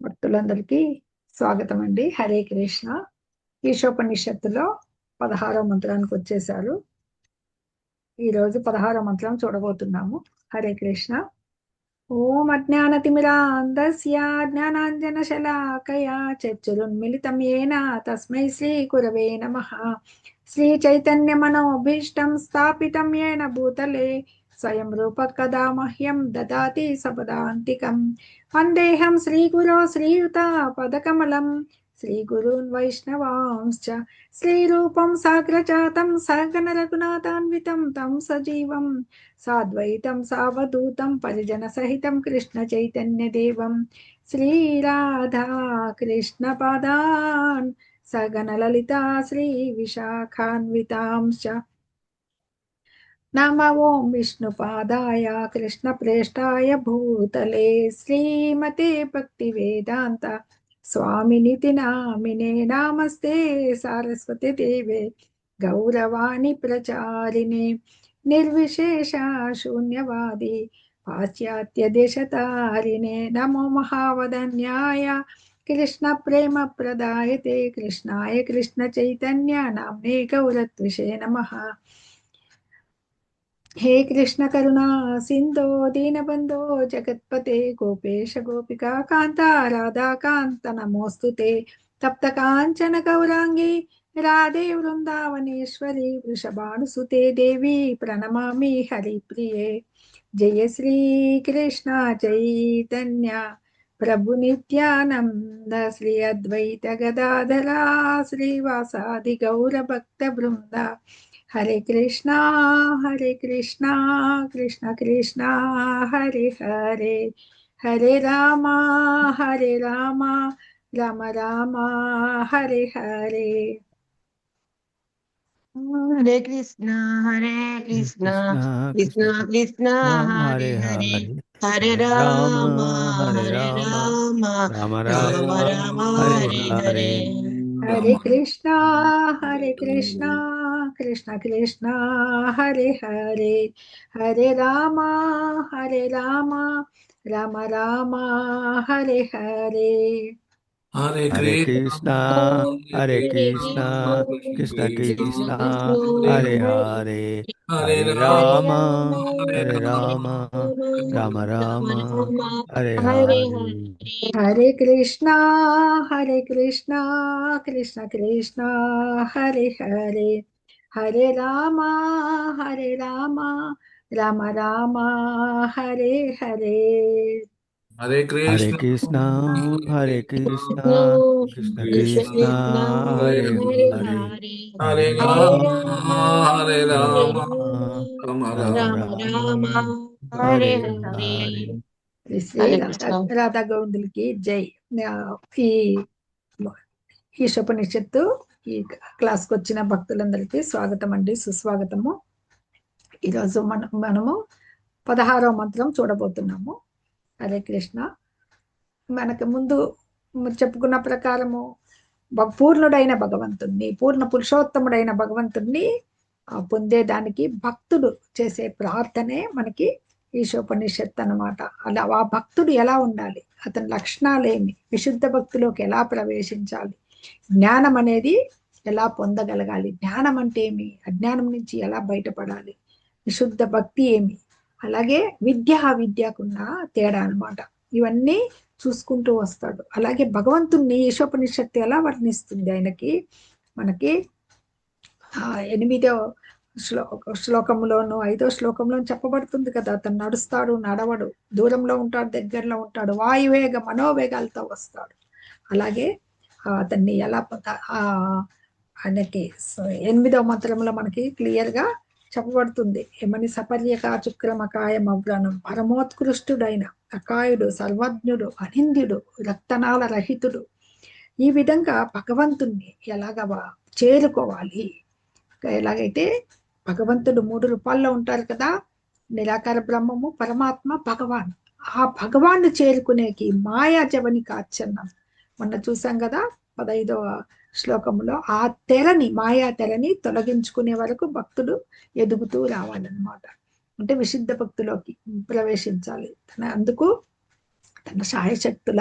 భక్తులందరికీ స్వాగతం అండి. హరే కృష్ణ. ఈశోపనిషత్తులో 16వ మంత్రానికి వచ్చేసారు. ఈరోజు 16వ మంత్రం చూడబోతున్నాము. హరే కృష్ణ. ఓం అజ్ఞానతిమిరాంధస్య జ్ఞానాంజనశలాకయా చక్షురున్మిళితం యేన తస్మై శ్రీ గురవే నమః. శ్రీ చైతన్య మనోభీష్టం స్థాపితం యేన భూతలే స్వయం రూప కదా మహ్యం దదాతి సపదాంతికం. వందేహం శ్రీగురో శ్రీయుత పదకమలం శ్రీగురూన్ వైష్ణవాంశ్చ శ్రీరూపం సాగ్రజాతం సగన రఘునాథాన్వితం తం సజీవం సాద్వైతం సావధూతం పరిజన సహితం కృష్ణ చైతన్య దేవం శ్రీరాధా కృష్ణ పాదాన్ సగన లలితా శ్రీ విశాఖాన్వితాంశ్చ. నమ ఓం విష్ణుపాదాయ కృష్ణ ప్రేష్టాయ భూతలే శ్రీమతే భక్తి వేదాంత స్వామినితి నామినే నమస్తే సారస్వతి దేవే గౌరవాణి ప్రచారిణే నిర్విశేష శూన్యవాది పాశ్చాత్య దేశతారిణే నమో మహావదన్యాయ కృష్ణ ప్రేమ ప్రదాయతే కృష్ణాయ కృష్ణ చైతన్య నామ్నే గౌరత్విషే నమః. हे कृष्ण करुणा सिंधो दीनबंधो जगत्पते गोपेश गोपिका कांता राधा कांत नमोस्तुते. तप्त कांचन गौरांगी राधे वृंदावनेश्वरी वृषभानुसुते देवी प्रणमामि हरिप्रिये. जय श्री कृष्ण चैतन्य प्रभु नित्यानंद श्री अद्वैत गदाधरा श्रीवासादि गौर भक्त वृंदा. हरे कृष्णा कृष्ण कृष्णा हरे हरे हरे रामा राम राम हरे हरे. हरे कृष्णा कृष्ण कृष्ण हरे हरे हरे राम राम राम हरे हरे. हरे कृष्णा कृष्ण कृष्ण हरे हरे हरे राम राम राम हरे हरे. हरे कृष्णा कृष्ण कृष्ण हरे हरे हरे राम राम राम हरे हरे. हरे कृष्णा कृष्ण कृष्ण हरे हरे हरे राम राम हरे हरे. हरे कृष्णा कृष्ण कृष्ण हरे हरे हरे राम राम हरे हरे. శ్రీ రాధా గోవిందులకి జై. ఈ ఈశోపనిషత్తు ఈ క్లాస్కి వచ్చిన భక్తులందరికీ స్వాగతం అండి, సుస్వాగతము. ఈరోజు మనము 16వ మంత్రం చూడబోతున్నాము. హరే కృష్ణ. మనకు ముందు చెప్పుకున్న ప్రకారము పూర్ణుడైన భగవంతుణ్ణి, పూర్ణ పురుషోత్తముడైన భగవంతుణ్ణి పొందేదానికి భక్తుడు చేసే ప్రార్థనే మనకి ఈశోపనిషత్తు అన్నమాట. అలా ఆ భక్తుడు ఎలా ఉండాలి, అతని లక్షణాలేమి, విశుద్ధ భక్తిలోకి ఎలా ప్రవేశించాలి, జ్ఞానం అనేది ఎలా పొందగలగాలి, జ్ఞానం అంటే ఏమి, అజ్ఞానం నుంచి ఎలా బయటపడాలి, విశుద్ధ భక్తి ఏమి, అలాగే విద్యకున్న తేడా అన్నమాట. ఇవన్నీ చూసుకుంటూ వస్తాడు. అలాగే భగవంతుణ్ణి ఈశోపనిషత్తు ఎలా వర్ణిస్తుంది, ఆయనకి మనకి 8వ శ్లోకంలోను 5వ శ్లోకంలో చెప్పబడుతుంది కదా, అతను నడుస్తాడు, నడవడు, దూరంలో ఉంటాడు, దగ్గరలో ఉంటాడు, వాయువేగ మనోవేగాలతో వస్తాడు. అలాగే అతన్ని ఎలా ఆయనకి 8వ మంత్రంలో మనకి క్లియర్ గా చెప్పబడుతుంది. ఏమని, సపర్యక చుక్రమకాయ మవ్రణం, పరమోత్కృష్టుడైన అకాయుడు, సర్వజ్ఞుడు, అనింద్యుడు, రక్తనాళ రహితుడు. ఈ విధంగా భగవంతుణ్ణి ఎలాగ చేరుకోవాలి, ఎలాగైతే భగవంతుడు 3 రూపాల్లో ఉంటారు కదా, నిరాకార బ్రహ్మము, పరమాత్మ, భగవాన్. ఆ భగవాన్ని చేరుకునేకి మాయా జవని కాచన్నం మొన్న చూసాం కదా 15వ శ్లోకంలో. ఆ తెరని, మాయా తెరని తొలగించుకునే వరకు భక్తుడు ఎదుగుతూ రావాలన్నమాట. అంటే విశుద్ధ భక్తిలోకి ప్రవేశించాలి. అందుకు తన శాయశక్తుల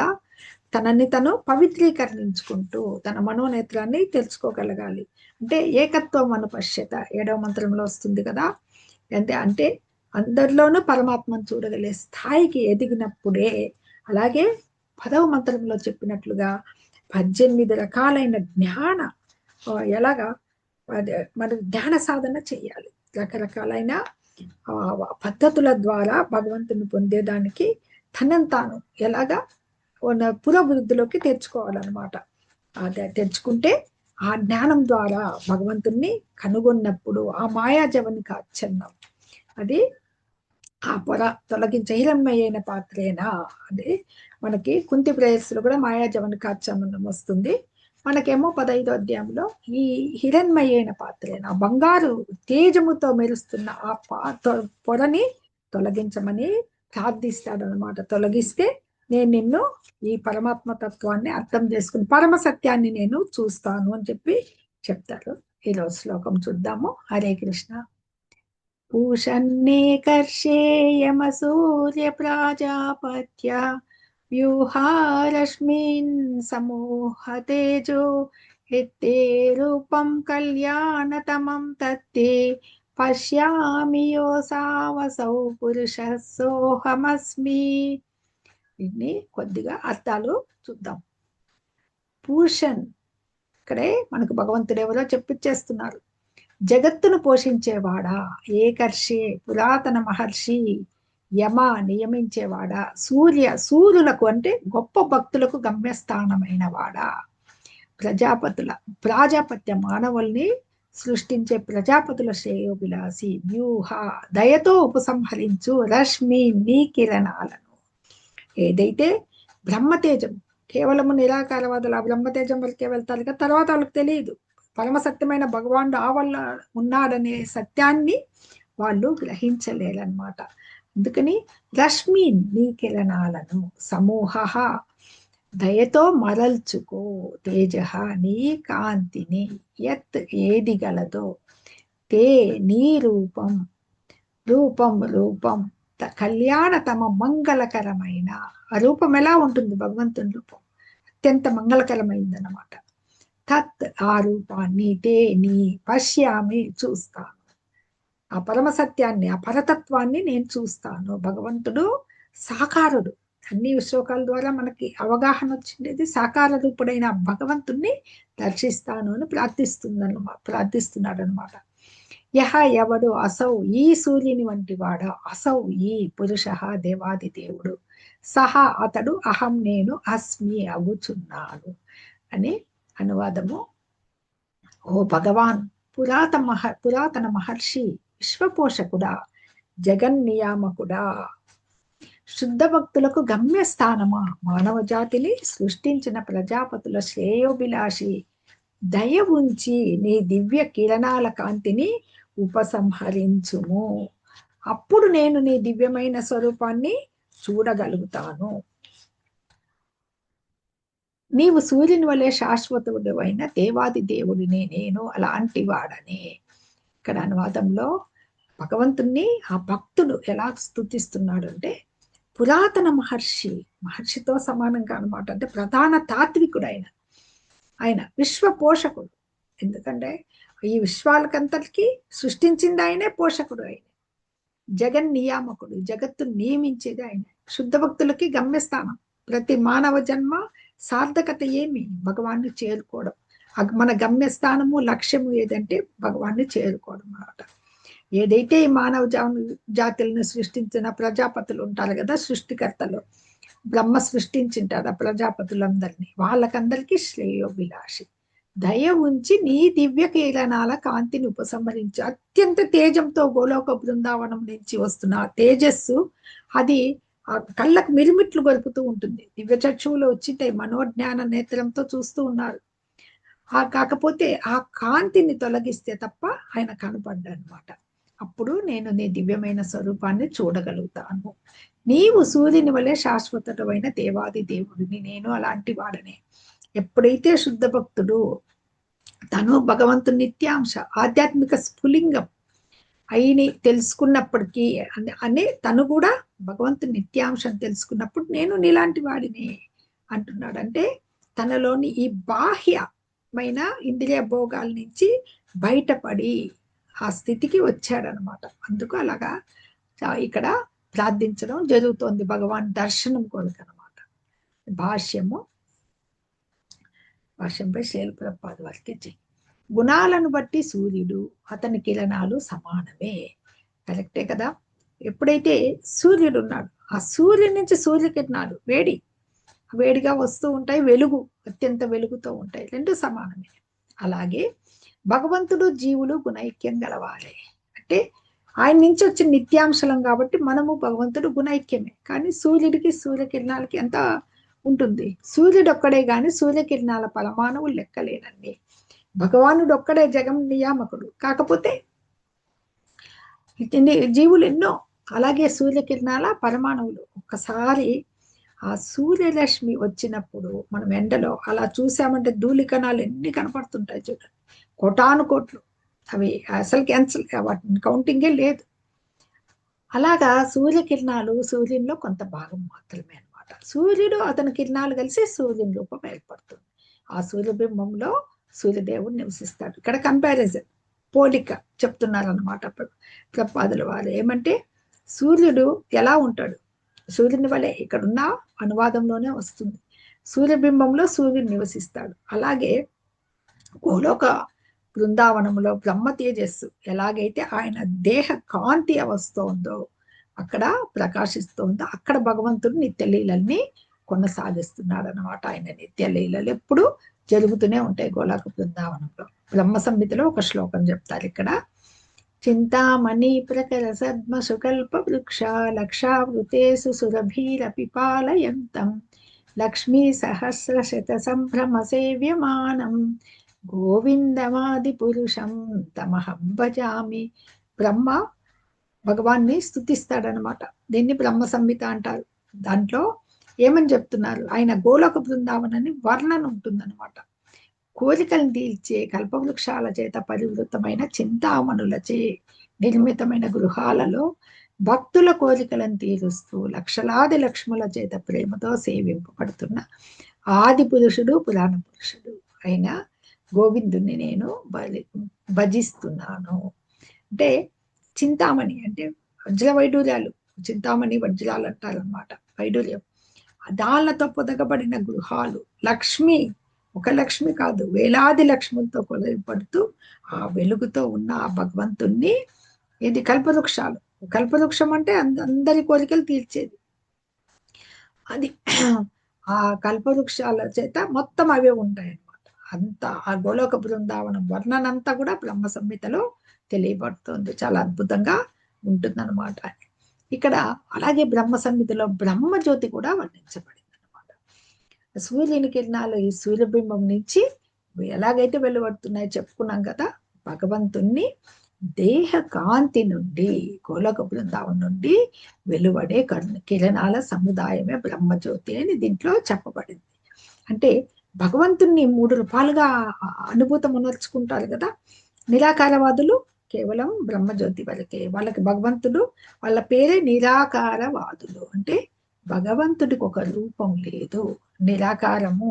తనని తను పవిత్రీకరించుకుంటూ తన మనోనేత్రాన్ని తెలుసుకోగలగాలి. అంటే ఏకత్వం అనుపశ్యత 7వ మంత్రంలో వస్తుంది కదా. అంటే అందరిలోనూ పరమాత్మను చూడగలిగే స్థాయికి ఎదిగినప్పుడే, అలాగే 10వ మంత్రంలో చెప్పినట్లుగా 18 రకాలైన జ్ఞాన ఎలాగా మన జ్ఞాన సాధన చేయాలి. రకరకాలైన పద్ధతుల ద్వారా భగవంతుని పొందేదానికి తనని తాను ఎలాగా పురోభివృద్ధిలోకి తెచ్చుకోవాలన్నమాట. అదే తెచ్చుకుంటే ఆ జ్ఞానం ద్వారా భగవంతుణ్ణి కనుగొన్నప్పుడు ఆ మాయాజవనికి ఆచ్ఛన్నం, అది ఆ పొర తొలగించే హిరణ్మయైన పాత్రేనా. అది మనకి కుంతి ప్రేయస్సులో కూడా మాయాజవనికి ఆచ్ఛన్నం వస్తుంది. మనకేమో 15వ అధ్యాయంలో ఈ హిరణ్మయైన పాత్రేనా, బంగారు తేజముతో మెరుస్తున్న ఆ పొరని తొలగించమని ప్రార్థిస్తాడు అనమాట. తొలగిస్తే నేను నిన్ను ఈ పరమాత్మ తత్వాన్ని అర్థం చేసుకుని పరమ సత్యాన్ని నేను చూస్తాను అని చెప్పి చెప్తారు. ఈరోజు శ్లోకం చూద్దాము. హరే కృష్ణ. పూషన్నే కర్షేయమ సూర్య ప్రాజాపత్య వ్యూహారశ్మిన్ సమూహ తేజో ఎత్తే రూపం కళ్యాణతమం తత్తే పశ్యామి యోసావసౌ పురుష సోహమస్మి. దీన్ని కొద్దిగా అర్థాలు చూద్దాం. పూషన్, ఇక్కడే మనకు భగవంతుడు ఎవరో చెప్పిచ్చేస్తున్నారు. జగత్తును పోషించేవాడా, ఏకర్షి పురాతన మహర్షి, యమ నియమించేవాడా, సూర్యులకు అంటే గొప్ప భక్తులకు గమ్యస్థానమైన వాడా, ప్రాజాపత్య మానవుల్ని సృష్టించే ప్రజాపతుల శ్రేయోభిలాసి, వ్యూహ దయతో ఉపసంహరించు, రశ్మి నీ కిరణాలను. ఏదైతే బ్రహ్మతేజం, కేవలము నిరాకారవాదులు ఆ బ్రహ్మతేజం వరకే వెళ్తారు కదా, తర్వాత వాళ్ళకి తెలియదు పరమసత్యమైన భగవానుడు ఆ వల్ల ఉన్నాడనే సత్యాన్ని వాళ్ళు గ్రహించలేరన్నమాట. అందుకని రశ్మి నీ కిరణాలను, సమూహ దయతో మరల్చుకో, తేజ నీ కాంతిని, యత్ ఏది గలదో, తే నీ రూపం కళ్యాణతమ మంగళకరమైన. ఆ రూపం ఎలా ఉంటుంది? భగవంతుని రూపం అత్యంత మంగళకరమైందన్నమాట. తత్ ఆ రూపాన్ని, తే నీ పశ్యామి చూస్తాను, ఆ పరమసత్యాన్ని ఆ పరతత్వాన్ని నేను చూస్తాను. భగవంతుడు సాకారుడు. అన్ని శ్లోకాల ద్వారా మనకి అవగాహన వచ్చిండేది సాకార రూపుడైన భగవంతుణ్ణి దర్శిస్తాను అని ప్రార్థిస్తున్నాడు అనమాట. యహ ఎవడు, అసౌ ఈ సూర్యుని వంటి వాడ, అసౌ ఈ పురుష దేవాది దేవుడు, సహ అతడు, అహం నేను, అస్మి అగుచున్నాను అని అనువాదము. ఓ భగవాన్, పురాతన మహర్షి, విశ్వపోషకుడా, జగన్నియామకుడా, శుద్ధ భక్తులకు గమ్యస్థానమా, మానవ జాతిని సృష్టించిన ప్రజాపతుల శ్రేయోభిలాషి, దయ ఉంచి నీ దివ్య కిరణాల కాంతిని ఉపసంహరించుము. అప్పుడు నేను నీ దివ్యమైన స్వరూపాన్ని చూడగలుగుతాను. నీవు సూర్యుని వలె శాశ్వతుడు అయిన దేవాది దేవుడిని, నేను అలాంటి వాడని. ఇక్కడ అనువాదంలో భగవంతుణ్ణి ఆ భక్తుడు ఎలా స్తుతిస్తున్నాడు అంటే, పురాతన మహర్షితో సమానంగా అనమాట. అంటే ప్రధాన తాత్వికుడు ఆయన విశ్వ పోషకుడు. ఎందుకంటే ఈ విశ్వాలకంతటికి సృష్టించింది ఆయనే, పోషకుడు ఆయన, జగన్ నియామకుడు, జగత్తును నియమించేది ఆయన. శుద్ధ భక్తులకి గమ్యస్థానం. ప్రతి మానవ జన్మ సార్థకత ఏమి? భగవాన్ని చేరుకోవడం. మన గమ్యస్థానము లక్ష్యము ఏదంటే భగవాన్ని చేరుకోవడం అన్నమాట. ఏదైతే ఈ మానవ జాతులను సృష్టించిన ప్రజాపతులు ఉంటారు కదా, సృష్టికర్తలు, బ్రహ్మ సృష్టించింటారు ఆ ప్రజాపతులందరినీ, వాళ్ళకందరికీ శ్రేయోభిలాషి, దయ ఉంచి నీ దివ్య కిరణాల కాంతిని ఉపసంహరించి. అత్యంత తేజంతో గోలోక బృందావనం నుంచి వస్తున్న తేజస్సు, అది ఆ కళ్ళకు మిరుమిట్లు గొలుపుతూ ఉంటుంది. దివ్య చక్షువులు వచ్చింటాయి, మనోజ్ఞాన నేత్రంతో చూస్తూ ఉన్నారు. కాకపోతే ఆ కాంతిని తొలగిస్తే తప్ప ఆయన కనపడ్డనమాట. అప్పుడు నేను నీ దివ్యమైన స్వరూపాన్ని చూడగలుగుతాను. నీవు సూర్యుని వలె శాశ్వతమైన దేవాది దేవుడిని, నేను అలాంటి వాడనే. ఎప్పుడైతే శుద్ధ భక్తుడు తను భగవంతుని నిత్యాంశ ఆధ్యాత్మిక స్ఫులింగం అయిని తెలుసుకున్నప్పటికీ తను కూడా భగవంతుని నిత్యాంశం తెలుసుకున్నప్పుడు నేను నీలాంటి వాడిని అంటున్నాడు. అంటే తనలోని ఈ బాహ్యమైన ఇంద్రియ భోగాల నుంచి బయటపడి ఆ స్థితికి వచ్చాడనమాట. అందుకు అలాగా ఇక్కడ ప్రార్థించడం జరుగుతోంది భగవాన్ దర్శనం కొరకనమాట. భాష్యంపై శైల ప్రభుపాద వారికి జై. గుణాలను బట్టి సూర్యుడు అతని కిరణాలు సమానమే. కరెక్టే కదా. ఎప్పుడైతే సూర్యుడు ఉన్నాడు, ఆ సూర్యుడి నుంచి సూర్యకిరణాలు వేడిగా వస్తూ ఉంటాయి, వెలుగు అత్యంత వెలుగుతో ఉంటాయి, రెండు సమానమే. అలాగే భగవంతుడు జీవులు గుణైక్యం గలవారే. అంటే ఆయన నుంచి వచ్చిన నిత్యాంశలం కాబట్టి మనము భగవంతుడు గుణైక్యమే. కానీ సూర్యుడికి సూర్యకిరణాలకి ఎంత ఉంటుంది? సూర్యుడు ఒక్కడే గాని సూర్యకిరణాల పరమాణువులు లెక్కలేనండి. భగవానుడు ఒక్కడే జగం నియామకుడు. కాకపోతే జీవులు ఎన్నో. అలాగే సూర్యకిరణాల పరమాణువులు. ఒక్కసారి ఆ సూర్యరశ్మి వచ్చినప్పుడు మనం ఎండలో అలా చూసామంటే ధూళి కణాలు ఎన్ని కనపడుతుంటాయి చూడండి, కోటాను కోట్లు. అవి అసలు క్యాన్సల్, వాటిని కౌంటింగే లేదు. అలాగా సూర్యకిరణాలు సూర్యునిలో కొంత భాగం మాత్రమే అనమాట. సూర్యుడు అతని కిరణాలు కలిసి సూర్యుని రూపం ఏర్పడుతుంది. ఆ సూర్యబింబంలో సూర్యదేవుడు నివసిస్తాడు. ఇక్కడ కంపారిజన్, పోలిక చెప్తున్నారనమాట ప్రభుపాదుల వారు. ఏమంటే సూర్యుడు ఎలా ఉంటాడు? సూర్యుని వలె ఇక్కడున్న అనువాదంలోనే వస్తుంది. సూర్యబింబంలో సూర్యుడు నివసిస్తాడు. అలాగే గోలోక బృందావనంలో బ్రహ్మ తేజస్సు ఎలాగైతే ఆయన దేహ కాంతి వస్తోందో, అక్కడ ప్రకాశిస్తోందో, అక్కడ భగవంతుడు నిత్యలీలల్ని కొనసాగిస్తున్నాడు అనమాట. ఆయన నిత్యలీలలు ఎప్పుడు జరుగుతూనే ఉంటాయి గోలోక బృందావనంలో. బ్రహ్మ సంహితలో ఒక శ్లోకం చెప్తారు ఇక్కడ. చింతామణి ప్రకర సద్మ సుకల్ప వృక్ష లక్షావృతేసు సురభీరపి పాలయంతం లక్ష్మీ సహస్ర శత సంభ్రమ సేవ్యమానం గోవిందమాది పురుషం తమహం భజామి. బ్రహ్మ భగవాన్ని స్తుతిస్తాడనమాట. దీన్ని బ్రహ్మ సంహిత అంటారు. దాంట్లో ఏమని చెప్తున్నారు? ఆయన గోలోక బృందావనాన్ని వర్ణన ఉంటుందన్నమాట. కోరికలను తీర్చే కల్పవృక్షాల చేత పరివృతమైన చింతామణులచే నిర్మితమైన గృహాలలో భక్తుల కోరికలను తీరుస్తూ లక్షలాది లక్ష్ముల చేత ప్రేమతో సేవింపబడుతున్న ఆది పురుషుడు, పురాణ పురుషుడు అయిన గోవిందుని నేను భజిస్తున్నాను. అంటే చింతామణి అంటే వజ్ర వైడూర్యాలు, చింతామణి వజ్రాలు అంటారనమాట, వైడూర్యం. దాళ్ళతో పొదగబడిన గృహాలు, లక్ష్మి, ఒక లక్ష్మి కాదు, వేలాది లక్ష్ములతో కొలపడుతూ ఆ వెలుగుతో ఉన్న ఆ భగవంతుణ్ణి, ఇది కల్పవృక్షాలు. కల్పవృక్షం అంటే అందరి కోరికలు తీర్చేది. అది ఆ కల్పవృక్షాల చేత మొత్తం అవే ఉంటాయి అన్నమాట. అంతా ఆ గోలోక బృందావనం వర్ణనంతా కూడా బ్రహ్మ సంహితలో తెలియబడుతుంది. చాలా అద్భుతంగా ఉంటుందన్నమాట. ఇక్కడ అలాగే బ్రహ్మ సంహితలో బ్రహ్మజ్యోతి కూడా వర్ణించబడింది అనమాట. సూర్యుని కిరణాలు ఈ సూర్యబింబం నుంచి ఎలాగైతే వెలువడుతున్నాయో చెప్పుకున్నాం కదా. భగవంతుణ్ణి దేహ కాంతి నుండి, గోలోక బృందావనం నుండి వెలువడే కిరణాల సముదాయమే బ్రహ్మజ్యోతి అని దీంట్లో చెప్పబడింది. అంటే భగవంతుణ్ణి 3 రూపాలుగా అనుభూతం ఉనర్చుకుంటారు కదా. నిరాకారవాదులు కేవలం బ్రహ్మజ్యోతి వరకే, వాళ్ళకి భగవంతుడు, వాళ్ళ పేరే నిరాకారవాదులు. అంటే భగవంతుడికి ఒక రూపం లేదు, నిరాకారము,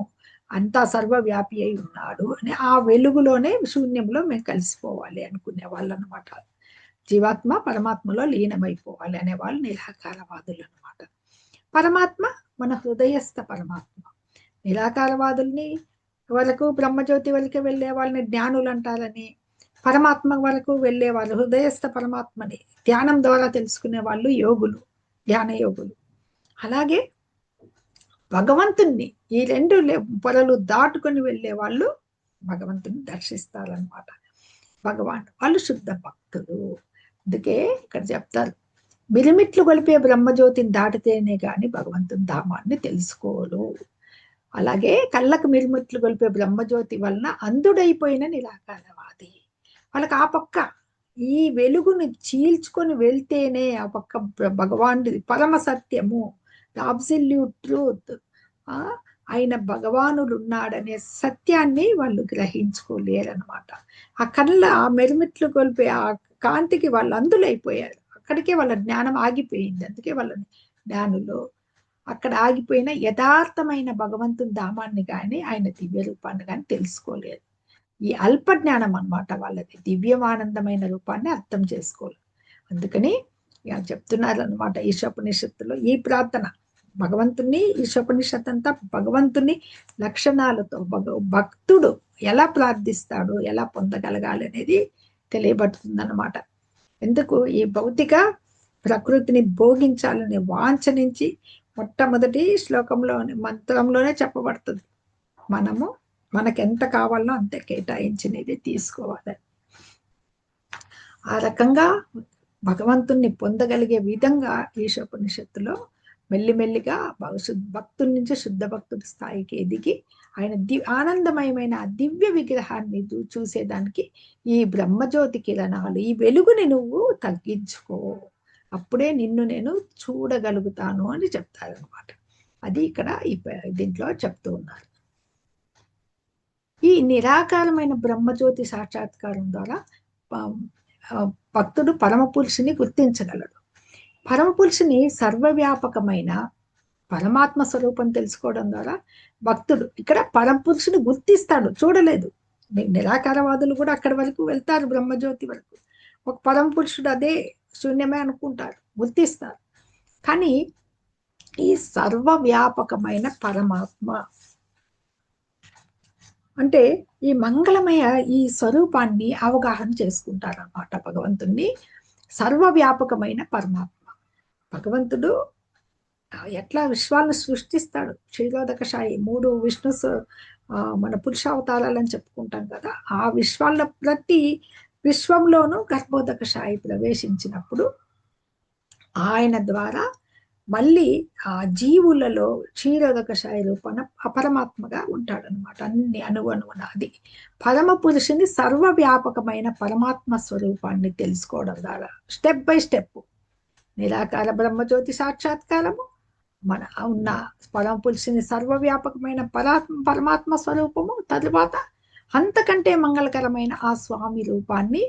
అంతా సర్వవ్యాపి అయి ఉన్నాడు అని ఆ వెలుగులోనే శూన్యంలో మేము కలిసిపోవాలి అనుకునే వాళ్ళు అనమాట. జీవాత్మ పరమాత్మలో లీనమైపోవాలి అనే వాళ్ళు నిరాకారవాదులు అనమాట. పరమాత్మ మన హృదయస్థ పరమాత్మ. నిరాకారవాదుల్ని వరకు బ్రహ్మజ్యోతి వరకే వెళ్ళే వాళ్ళని జ్ఞానులు అంటారని, పరమాత్మ వరకు వెళ్ళే వాళ్ళు హృదయస్థ పరమాత్మని ధ్యానం ద్వారా తెలుసుకునే వాళ్ళు యోగులు, ధ్యాన యోగులు. అలాగే భగవంతుణ్ణి ఈ 2 పొరలు దాటుకొని వెళ్ళే వాళ్ళు భగవంతుని దర్శిస్తారనమాట. భగవాన్ వాళ్ళు శుద్ధ భక్తులు. అందుకే ఇక్కడ చెప్తారు, మిరిమిట్లు గొలిపే బ్రహ్మజ్యోతిని దాటితేనే గాని భగవంతుని ధామాన్ని తెలుసుకోరు. అలాగే కళ్ళకు మిరిమిట్లు గొలిపే బ్రహ్మజ్యోతి వలన అంధుడైపోయిన నిరాకారవాది, వాళ్ళకి ఆ పక్క ఈ వెలుగుని చీల్చుకొని వెళ్తేనే ఆ పక్క భగవానుడి పరమ సత్యము, అబ్సల్యూట్ ట్రూత్, ఆయన భగవానుడు ఉన్నాడనే సత్యాన్ని వాళ్ళు గ్రహించుకోలేరనమాట. ఆ కళ్ళ ఆ మెరిమిట్లు కొలిపే ఆ కాంతికి వాళ్ళు అందులైపోయారు. అక్కడికే వాళ్ళ జ్ఞానం ఆగిపోయింది. అందుకే వాళ్ళ జ్ఞానులు. అక్కడ ఆగిపోయిన యథార్థమైన భగవంతుని ధామాన్ని కానీ ఆయన దివ్య రూపాన్ని కానీ తెలుసుకోలేదు. ఈ అల్ప జ్ఞానం అన్నమాట వాళ్ళది. దివ్యమానందమైన రూపాన్ని అర్థం చేసుకోలేదు. అందుకని చెప్తున్నారు అనమాట ఈశోపనిషత్తులో ఈ ప్రార్థన. భగవంతుని ఈశోపనిషత్ అంతా భగవంతుని లక్షణాలతో భక్తుడు ఎలా ప్రార్థిస్తాడు, ఎలా పొందగలగాలి అనేది తెలియబడుతుంది అన్నమాట. ఎందుకు ఈ భౌతిక ప్రకృతిని భోగించాలనే వాంఛ నుంచి మొట్టమొదటి శ్లోకంలోనే మంత్రంలోనే చెప్పబడుతుంది. మనకు ఎంత కావాలో అంతే కేటాయించినది తీసుకోవాలి. ఆ రకంగా భగవంతుణ్ణి పొందగలిగే విధంగా ఈశోపనిషత్తులో మెల్లిమెల్లిగా భక్తుడి నుంచి శుద్ధ భక్తుడి స్థాయికి ఎదిగి ఆయన ఆనందమయమైన దివ్య విగ్రహాన్ని చూసేదానికి ఈ బ్రహ్మజ్యోతి కిరణాలు, ఈ వెలుగుని నువ్వు తగ్గించుకో, అప్పుడే నిన్ను నేను చూడగలుగుతాను అని చెప్తారనమాట. అది ఇక్కడ దీంట్లో చెప్తూ ఉన్నారు. ఈ నిరాకారమైన బ్రహ్మజ్యోతి సాక్షాత్కారం ద్వారా భక్తుడు పరమ పురుషుని గుర్తించగలడు. పరమ పురుషుని సర్వవ్యాపకమైన పరమాత్మ స్వరూపం తెలుసుకోవడం ద్వారా భక్తుడు ఇక్కడ పరమ పురుషుని గుర్తిస్తాడు, చూడలేదు. నిరాకారవాదులు కూడా అక్కడి వరకు వెళ్తారు, బ్రహ్మజ్యోతి వరకు. ఒక పరమ పురుషుడు అదే శూన్యమే అనుకుంటారు, గుర్తిస్తారు. కానీ ఈ సర్వవ్యాపకమైన పరమాత్మ అంటే ఈ మంగళమయ ఈ స్వరూపాన్ని అవగాహన చేసుకుంటారు అన్నమాట. భగవంతుణ్ణి సర్వవ్యాపకమైన పరమాత్మ. భగవంతుడు ఎట్లా విశ్వాలను సృష్టిస్తాడు. క్షీరోదకశాయి 3 విష్ణు మన పురుషావతారాలని చెప్పుకుంటాం కదా. ఆ విశ్వాల ప్రతి విశ్వంలోనూ గర్భోదకశాయి ప్రవేశించినప్పుడు ఆయన ద్వారా మళ్ళీ ఆ జీవులలో క్షీరోదకశాయి రూపాన అపరమాత్మగా ఉంటాడనమాట. అన్ని అణువణువున అది పరమ పురుషుని సర్వవ్యాపకమైన పరమాత్మ స్వరూపాన్ని తెలుసుకోవడం ద్వారా స్టెప్ బై స్టెప్ నిరాకార బ్రహ్మజ్యోతి సాక్షాత్కారము, మన ఉన్న పరమ పురుషుని సర్వవ్యాపకమైన పరమాత్మ స్వరూపము, తరువాత అంతకంటే మంగళకరమైన ఆ స్వామి రూపాన్ని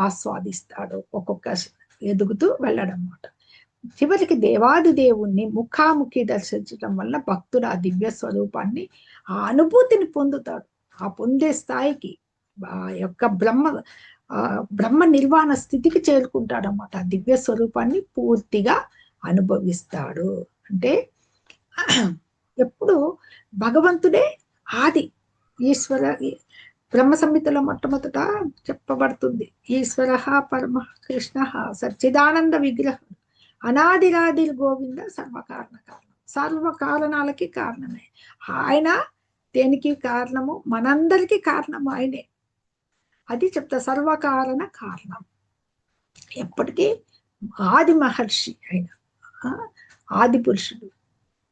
ఆస్వాదిస్తాడు. ఒక్కొక్క ఎదుగుతూ వెళ్ళడం అన్నమాట. చివరికి దేవాది దేవుణ్ణి ముఖాముఖి దర్శించడం వల్ల భక్తుడు ఆ దివ్య స్వరూపాన్ని, ఆ అనుభూతిని పొందుతాడు. ఆ పొందే స్థాయికి ఆ యొక్క బ్రహ్మ నిర్వాణ స్థితికి చేరుకుంటాడు అన్నమాట. ఆ దివ్య స్వరూపాన్ని పూర్తిగా అనుభవిస్తాడు. అంటే ఎప్పుడు భగవంతుడే ఆది ఈశ్వర. బ్రహ్మ సంహితలో మొట్టమొదట చెప్పబడుతుంది, ఈశ్వర పరమ కృష్ణ సచ్చిదానంద విగ్రహం అనాదిరాది గోవింద సర్వకారణ కారణం. సర్వ కారణాలకి కారణమే ఆయన. దేనికి కారణము? మనందరికీ కారణము ఆయనే. అది చెప్తా, సర్వకారణ కారణం. ఎప్పటికీ ఆది మహర్షి ఆయన, ఆది పురుషుడు,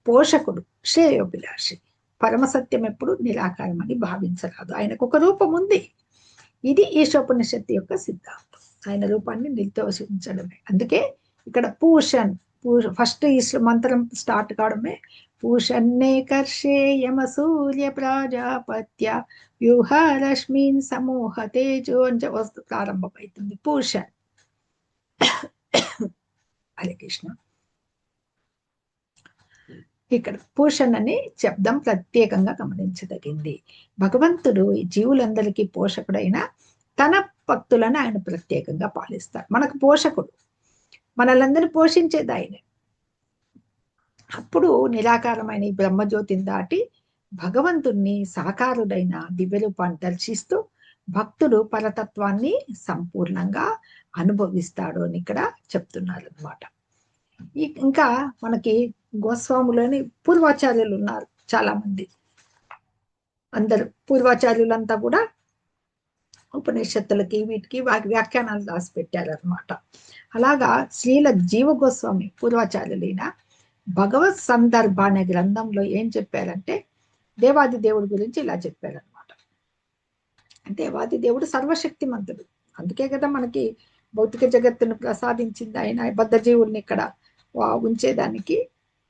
పోషకుడు, శ్రేయోభిలాషి. పరమసత్యం ఎప్పుడు నిరాకారం అని భావించరాదు. ఆయనకు ఒక రూపం ఉంది. ఇది ఈశోపనిషత్తు యొక్క సిద్ధాంతం. ఆయన రూపాన్ని నిర్దోషించడమే. అందుకే ఇక్కడ పూషన్ ఫస్ట్ ఈ మంత్రం స్టార్ట్ కావడమే పూషన్నే కర్షే యమ సూర్య ప్రాజాపత్య వ్యూహరశ్మిన్ సమూహ తేజో అని వస్తు ప్రారంభమవుతుంది. పూషన్. హరే కృష్ణ. ఇక్కడ పూషన్ అనే శబ్దం ప్రత్యేకంగా గమనించదగింది. భగవంతుడు ఈ జీవులందరికీ పోషకుడైన తన భక్తులను ఆయన ప్రత్యేకంగా పాలిస్తారు. మనకు పోషకుడు, మనలందరినీ పోషించేది ఆయనే. అప్పుడు నిరాకారమైన ఈ బ్రహ్మజ్యోతిని దాటి భగవంతుణ్ణి సాకారుడైన దివ్యరూపాన్ని దర్శిస్తూ భక్తుడు పరతత్వాన్ని సంపూర్ణంగా అనుభవిస్తాడు అని ఇక్కడ చెప్తున్నారు అన్నమాట. ఇంకా మనకి గోస్వాములని పూర్వాచార్యులు ఉన్నారు చాలా మంది. అందరు పూర్వాచార్యులంతా కూడా ఉపనిషత్తులకి వీటికి వ్యాఖ్యానాలు రాసి పెట్టారనమాట. అలాగా శ్రీల జీవ గోస్వామి పూర్వాచార్యులైన భగవత్ సందర్భ అనే గ్రంథంలో ఏం చెప్పారంటే దేవాది దేవుడి గురించి ఇలా చెప్పారనమాట. దేవాది దేవుడు సర్వశక్తిమంతుడు. అందుకే కదా మనకి భౌతిక జగత్తును ప్రసాదించింది ఆయన. బద్ధ జీవుల్ని ఇక్కడ ఉంచేదానికి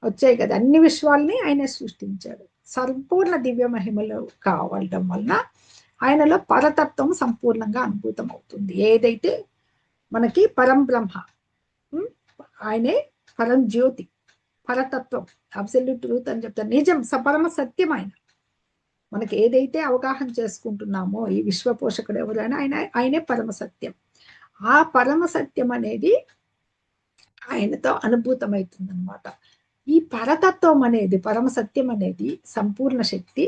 వచ్చాయి కదా. అన్ని విశ్వాల్ని ఆయన సృష్టించాడు. సంపూర్ణ దివ్య మహిమలు కావడం వలన ఆయనలో పరతత్వం సంపూర్ణంగా అనుభూతం అవుతుంది. ఏదైతే మనకి పరం బ్రహ్మ, ఆయనే పరం జ్యోతి, పరతత్వం అబ్సల్యూట్ ట్రూత్ అని చెప్తారు. నిజం, పరమ సత్యం ఆయన. మనకి ఏదైతే అవగాహన చేసుకుంటున్నామో ఈ విశ్వ పోషకుడు ఎవరైనా ఆయనే పరమ సత్యం. ఆ పరమ సత్యం అనేది ఆయనతో అనుభూతమవుతుంది అనమాట. ఈ పరతత్వం అనేది, పరమ సత్యం అనేది సంపూర్ణ శక్తి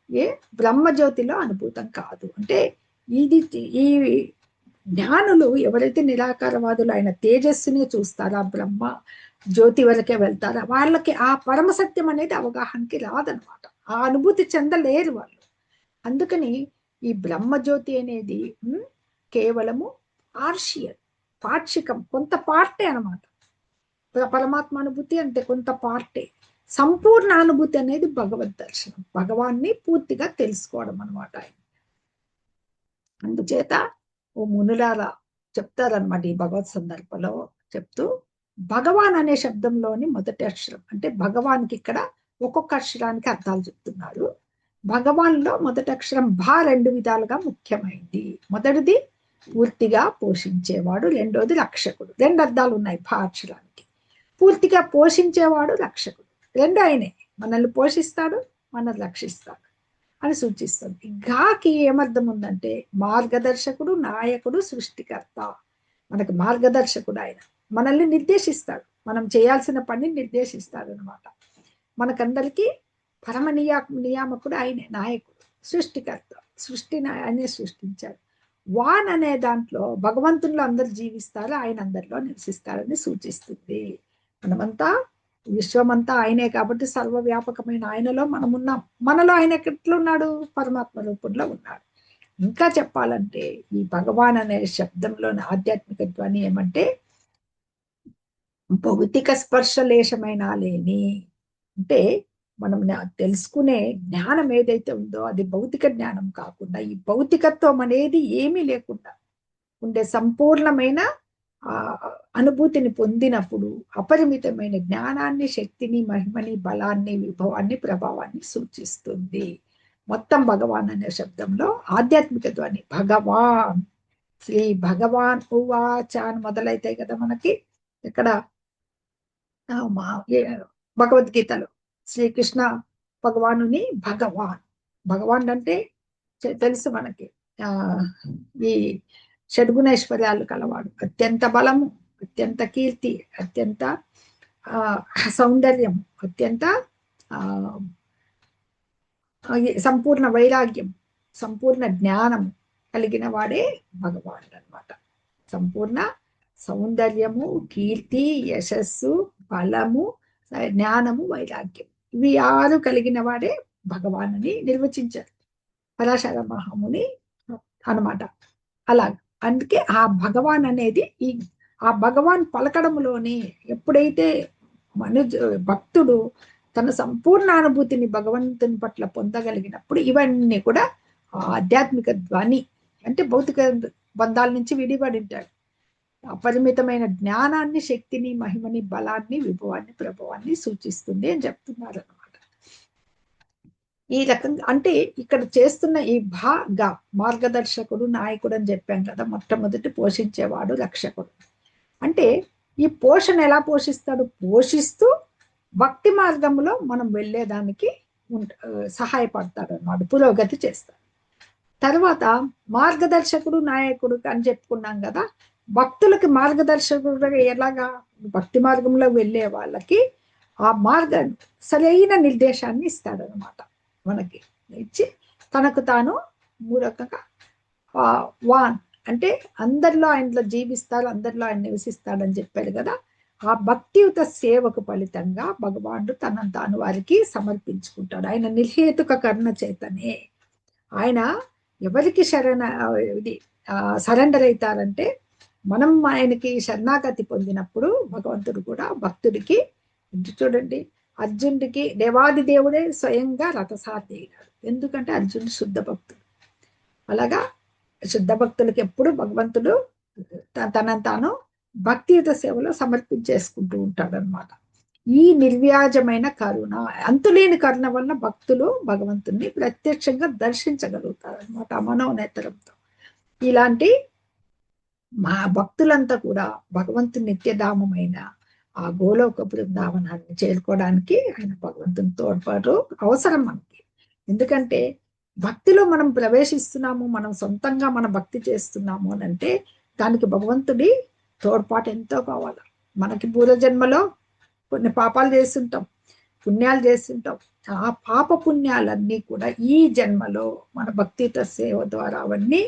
ఏ బ్రహ్మజ్యోతిలో అనుభూతం కాదు. అంటే ఇది ఈ జ్ఞానులు ఎవరైతే నిరాకారవాదులు ఆయన తేజస్సుని చూస్తారో, ఆ బ్రహ్మ జ్యోతి వరకే వెళ్తారా, వాళ్ళకి ఆ పరమ సత్యం అనేది అవగాహనకి రాదనమాట. ఆ అనుభూతి చెందలేరు వాళ్ళు. అందుకని ఈ బ్రహ్మజ్యోతి అనేది కేవలము పార్షియల్, పాక్షికం, కొంత పార్టే అనమాట. పరమాత్మ అనుభూతి అంటే కొంత పార్టే. సంపూర్ణ అనుభూతి అనేది భగవద్ దర్శనం, భగవాన్ని పూర్తిగా తెలుసుకోవడం అనమాట. అందుచేత ఓ మునులారా చెప్తారనమాట ఈ భగవత్ సందర్భంలో చెప్తూ, భగవాన్ అనే శబ్దంలోని మొదటి అక్షరం అంటే భగవాన్కి ఇక్కడ ఒక్కొక్క అక్షరానికి అర్థాలు చెప్తున్నారు. భగవాన్లో మొదటి అక్షరం భా 2 విధాలుగా ముఖ్యమైంది. మొదటిది పూర్తిగా పోషించేవాడు, రెండోది రక్షకుడు. 2 అర్థాలు ఉన్నాయి భా అక్షరానికి. పూర్తిగా పోషించేవాడు, రక్షకుడు, 2 ఆయనే. మనల్ని పోషిస్తాడు, మనల్ని రక్షిస్తాడు అని సూచిస్తుంది. గాకి ఏమర్థం ఉందంటే మార్గదర్శకుడు, నాయకుడు, సృష్టికర్త. మనకు మార్గదర్శకుడు ఆయన, మనల్ని నిర్దేశిస్తాడు, మనం చేయాల్సిన పని నిర్దేశిస్తాడు అనమాట. మనకందరికీ పరమ నియామకుడు ఆయనే, నాయకుడు, సృష్టికర్త. సృష్టిని ఆయనే సృష్టించాడు. వాన్ అనే దాంట్లో భగవంతుల్లో అందరు జీవిస్తారు, ఆయన అందరిలో నివసిస్తారని సూచిస్తుంది. మనమంతా విశ్వమంతా ఆయనే కాబట్టి సర్వవ్యాపకమైన ఆయనలో మనం ఉన్నాం. మనలో ఆయన ఎట్లున్నాడు? పరమాత్మ రూపంలో ఉన్నాడు. ఇంకా చెప్పాలంటే ఈ భగవాన్ అనే శబ్దంలోని ఆధ్యాత్మిక ధ్వని ఏమంటే భౌతిక స్పర్శ లేశమైన లేని. అంటే మనం తెలుసుకునే జ్ఞానం ఏదైతే ఉందో అది భౌతిక జ్ఞానం కాకుండా, ఈ భౌతికత్వం అనేది ఏమీ లేకుండా ఉండే సంపూర్ణమైన అనుభూతిని పొందినప్పుడు అపరిమితమైన జ్ఞానాన్ని, శక్తిని, మహిమని, బలాన్ని, విభవాన్ని, ప్రభావాన్ని సూచిస్తుంది. మొత్తం భగవాన్ అనే శబ్దంలో ఆధ్యాత్మిక ధ్వని భగవాన్, శ్రీ భగవాన్ ఉవాచ అని మొదలైతాయి కదా మనకి. ఇక్కడ భగవద్గీతలో శ్రీకృష్ణ భగవానుని భగవాన్, భగవాన్ అంటే తెలుసు మనకి ఈ షడ్గుణైశ్వర్యాలు కలవాడు, అత్యంత బలము, అత్యంత కీర్తి, అత్యంత సౌందర్యం, అత్యంత సంపూర్ణ వైరాగ్యం, సంపూర్ణ జ్ఞానం కలిగిన వాడే భగవానుడు అనమాట. సంపూర్ణ సౌందర్యము, కీర్తి, యశస్సు, బలము, జ్ఞానము, వైరాగ్యం, ఇవి 6 కలిగిన వాడే భగవానుని నిర్వచించారు పరాశర మహాముని అనమాట. అలా అందుకే ఆ భగవాన్ అనేది ఆ భగవాన్ పలకడంలోనే ఎప్పుడైతే భక్తుడు తన సంపూర్ణ అనుభూతిని భగవంతుని పట్ల పొందగలిగినప్పుడు ఇవన్నీ కూడా ఆధ్యాత్మిక ధ్వని. అంటే భౌతిక బంధాల నుంచి విడిపడి ఉంటాడు. అపరిమితమైన జ్ఞానాన్ని, శక్తిని, మహిమని, బలాన్ని, విభవాన్ని, ప్రభావాన్ని సూచిస్తుంది అని చెప్తున్నారు అనమాట. ఈ రకంగా అంటే ఇక్కడ చేస్తున్న ఈ భాగా మార్గదర్శకుడు, నాయకుడు అని చెప్పాం కదా. మొట్టమొదటి పోషించేవాడు, రక్షకుడు. అంటే ఈ పోషణ ఎలా పోషిస్తాడు? పోషిస్తూ భక్తి మార్గంలో మనం వెళ్ళేదానికి సహాయపడతాడు అన్నమాట, పురోగతి చేస్తాడు. తర్వాత మార్గదర్శకుడు, నాయకుడు అని చెప్పుకున్నాం కదా. భక్తులకి మార్గదర్శకుడు ఎలాగా? భక్తి మార్గంలో వెళ్ళే వాళ్ళకి ఆ మార్గం సరైన నిర్దేశాన్ని ఇస్తాడు అనమాట. మనకి ఇచ్చి తనకు తాను మూరకంగా వాన్ అంటే అందరిలో ఆయనలో జీవిస్తారు, అందరిలో ఆయన నివసిస్తాడని చెప్పాడు కదా. ఆ భక్తియుత సేవకు ఫలితంగా భగవానుడు తనను తాను వారికి సమర్పించుకుంటాడు. ఆయన నిర్హేతుక కరుణ చేతనే ఆయన ఎవరికి సరెండర్ అవుతారంటే, మనం ఆయనకి శరణాగతి పొందినప్పుడు భగవంతుడు కూడా భక్తుడికి, చూడండి అర్జునుడికి దేవాది దేవుడే స్వయంగా రథసారథి అయినాడు. ఎందుకంటే అర్జునుడు శుద్ధ భక్తుడు. అలాగా శుద్ధ భక్తులకి ఎప్పుడు భగవంతుడు తనను తాను భక్తియుత సేవలో సమర్పించేసుకుంటూ ఉంటాడు అనమాట. ఈ నిర్వ్యాజమైన కరుణ, అంతులేని కరుణ వల్ల భక్తులు భగవంతుని ప్రత్యక్షంగా దర్శించగలుగుతారు అనమాట మనోనేతరంతో. ఇలాంటి మా భక్తులంతా కూడా భగవంతుని నిత్యధామమైన ఆ గోలోక బృందావనాన్ని చేరుకోవడానికి ఆయన భగవంతుని తోడ్పాటు అవసరం మనకి. ఎందుకంటే భక్తిలో మనం ప్రవేశిస్తున్నాము, మనం సొంతంగా మన భక్తి చేస్తున్నాము అని అంటే దానికి భగవంతుడి తోడ్పాటు ఎంతో కావాలి. మనకి పూర్వజన్మలో కొన్ని పాపాలు చేస్తుంటాం, పుణ్యాలు చేస్తుంటాం. ఆ పాప పుణ్యాలన్నీ కూడా ఈ జన్మలో మన భక్తిత సేవ ద్వారా అవన్నీ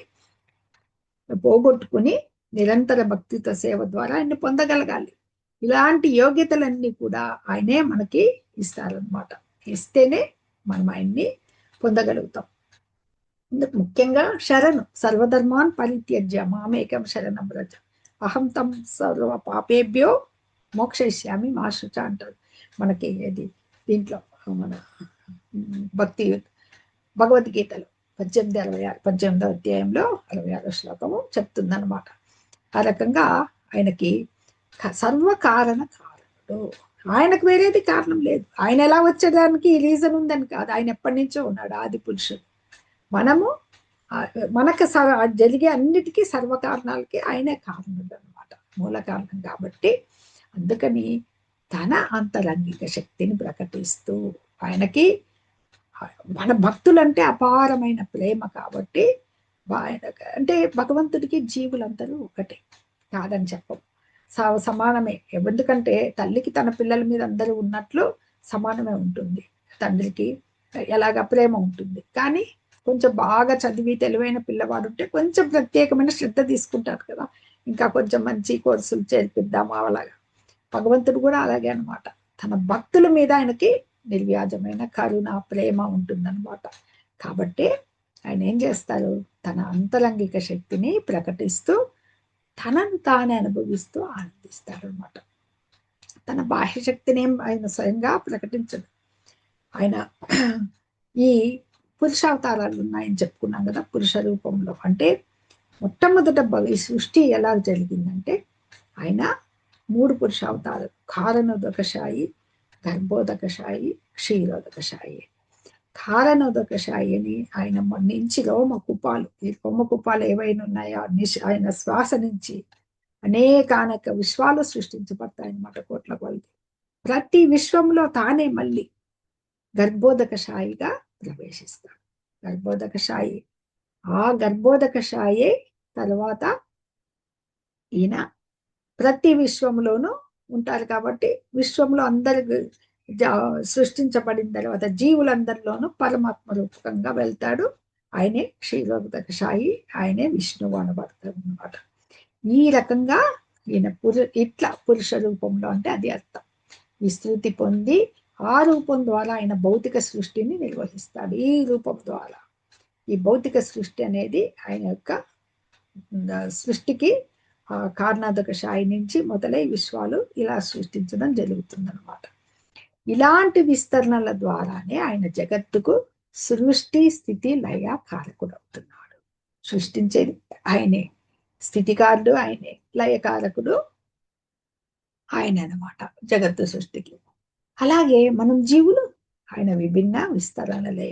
పోగొట్టుకుని నిరంతర భక్తిత సేవ ద్వారా ఆయన్ని పొందగలగాలి. ఇలాంటి యోగ్యతలన్నీ కూడా ఆయనే మనకి ఇస్తారనమాట. ఇస్తేనే మనం ఆయన్ని పొందగలుగుతాం. ఇందుకు ముఖ్యంగా శరణు, సర్వధర్మాన్ పరిత్యజ్య మామేకం శరణం వ్రజ అహం తం సర్వ పాపేభ్యో మోక్షయిష్యామి మా శుచ అంటారు మనకి. ఇది దీంట్లో మన భక్తి భగవద్గీతలో 18వ అధ్యాయంలో 66వ శ్లోకము చెప్తుందన్నమాట. ఆ రకంగా ఆయనకి సర్వకారణ కారణుడు. ఆయనకు వేరేది కారణం లేదు. ఆయన ఎలా వచ్చేదానికి రీజన్ ఉందని కాదు, ఆయన ఎప్పటి నుంచో ఉన్నాడు, ఆది పురుషుడు. మనకు జరిగే అన్నిటికీ సర్వకారణాలకి ఆయనే కారణుడు అనమాట, మూల కారణం. కాబట్టి అందుకని తన అంతరంగిక శక్తిని ప్రకటిస్తూ ఆయనకి మన భక్తులంటే అపారమైన ప్రేమ కాబట్టి అంటే భగవంతుడికి జీవులందరూ ఒకటే కాదని చెప్పం, సమానమే. ఎందుకంటే తల్లికి తన పిల్లల మీద అందరూ ఉన్నట్లు సమానమే ఉంటుంది. తండ్రికి ఎలాగ ప్రేమ ఉంటుంది. కానీ కొంచెం బాగా చదివి తెలివైన పిల్లవాడు ఉంటే కొంచెం ప్రత్యేకమైన శ్రద్ధ తీసుకుంటారు కదా, ఇంకా కొంచెం మంచి కోర్సులు చేర్పిద్దాము అలాగా. భగవంతుడు కూడా అలాగే అనమాట. తన భక్తుల మీద ఆయనకి నిర్వ్యాజమైన కరుణ ప్రేమ ఉంటుందన్నమాట. కాబట్టి ఆయన ఏం చేస్తారు, తన అంతరంగిక శక్తిని ప్రకటిస్తూ తనను తానే అనుభవిస్తూ ఆనందిస్తాడు అనమాట. తన బాహ్య శక్తిని ఆయన స్వయంగా ప్రకటించడు. ఆయన ఈ పురుషావతారాలు ఉన్నాయని చెప్పుకున్నాం కదా, పురుష రూపంలో. అంటే మొట్టమొదట ఈ సృష్టి ఎలా జరిగిందంటే ఆయన 3 పురుషావతారాలు, కారణోదకశాయి, గర్భోదకశాయి, క్షీరోదకశాయి. కారణోదకశాయి అని ఆయన నుంచి రోమకుపాలు, ఈ రోమకుపాలు ఏవైనా ఉన్నాయో ఆయన శ్వాస నుంచి అనేక విశ్వాలు సృష్టించబడతాయి అన్నమాట, కోట్ల కొలది. ప్రతి విశ్వంలో తానే మళ్ళీ గర్భోదకశాయిగా ప్రవేశిస్తాడు. గర్భోదకశాయి, ఆ గర్భోదకశాయే తర్వాత ఈయన ప్రతి విశ్వంలోనూ ఉంటారు. కాబట్టి విశ్వంలో అందరి సృష్టించబడిన తర్వాత జీవులందరిలోనూ పరమాత్మ రూపకంగా వెళ్తాడు. ఆయనే క్షీరోదకశాయి, ఆయనే విష్ణువు అనబడతాడు అనమాట. ఈ రకంగా ఈయన ఇట్లా పురుష రూపంలో అంటే అది అర్థం. విస్తృతి పొంది ఆ రూపం ద్వారా ఆయన భౌతిక సృష్టిని నిర్వహిస్తాడు. ఈ రూపం ద్వారా ఈ భౌతిక సృష్టి అనేది ఆయన యొక్క సృష్టికి కారణోదకశాయి నుంచి మొదలై విశ్వాలు ఇలా సృష్టించడం జరుగుతుందన్నమాట. ఇలాంటి విస్తరణల ద్వారానే ఆయన జగత్తుకు సృష్టి స్థితి లయ కారకుడు అవుతున్నాడు. సృష్టించేది ఆయనే, స్థితికారుడు ఆయనే, లయకారకుడు ఆయన అనమాట జగత్తు సృష్టికి. అలాగే మనం జీవులు ఆయన విభిన్న విస్తరణలే.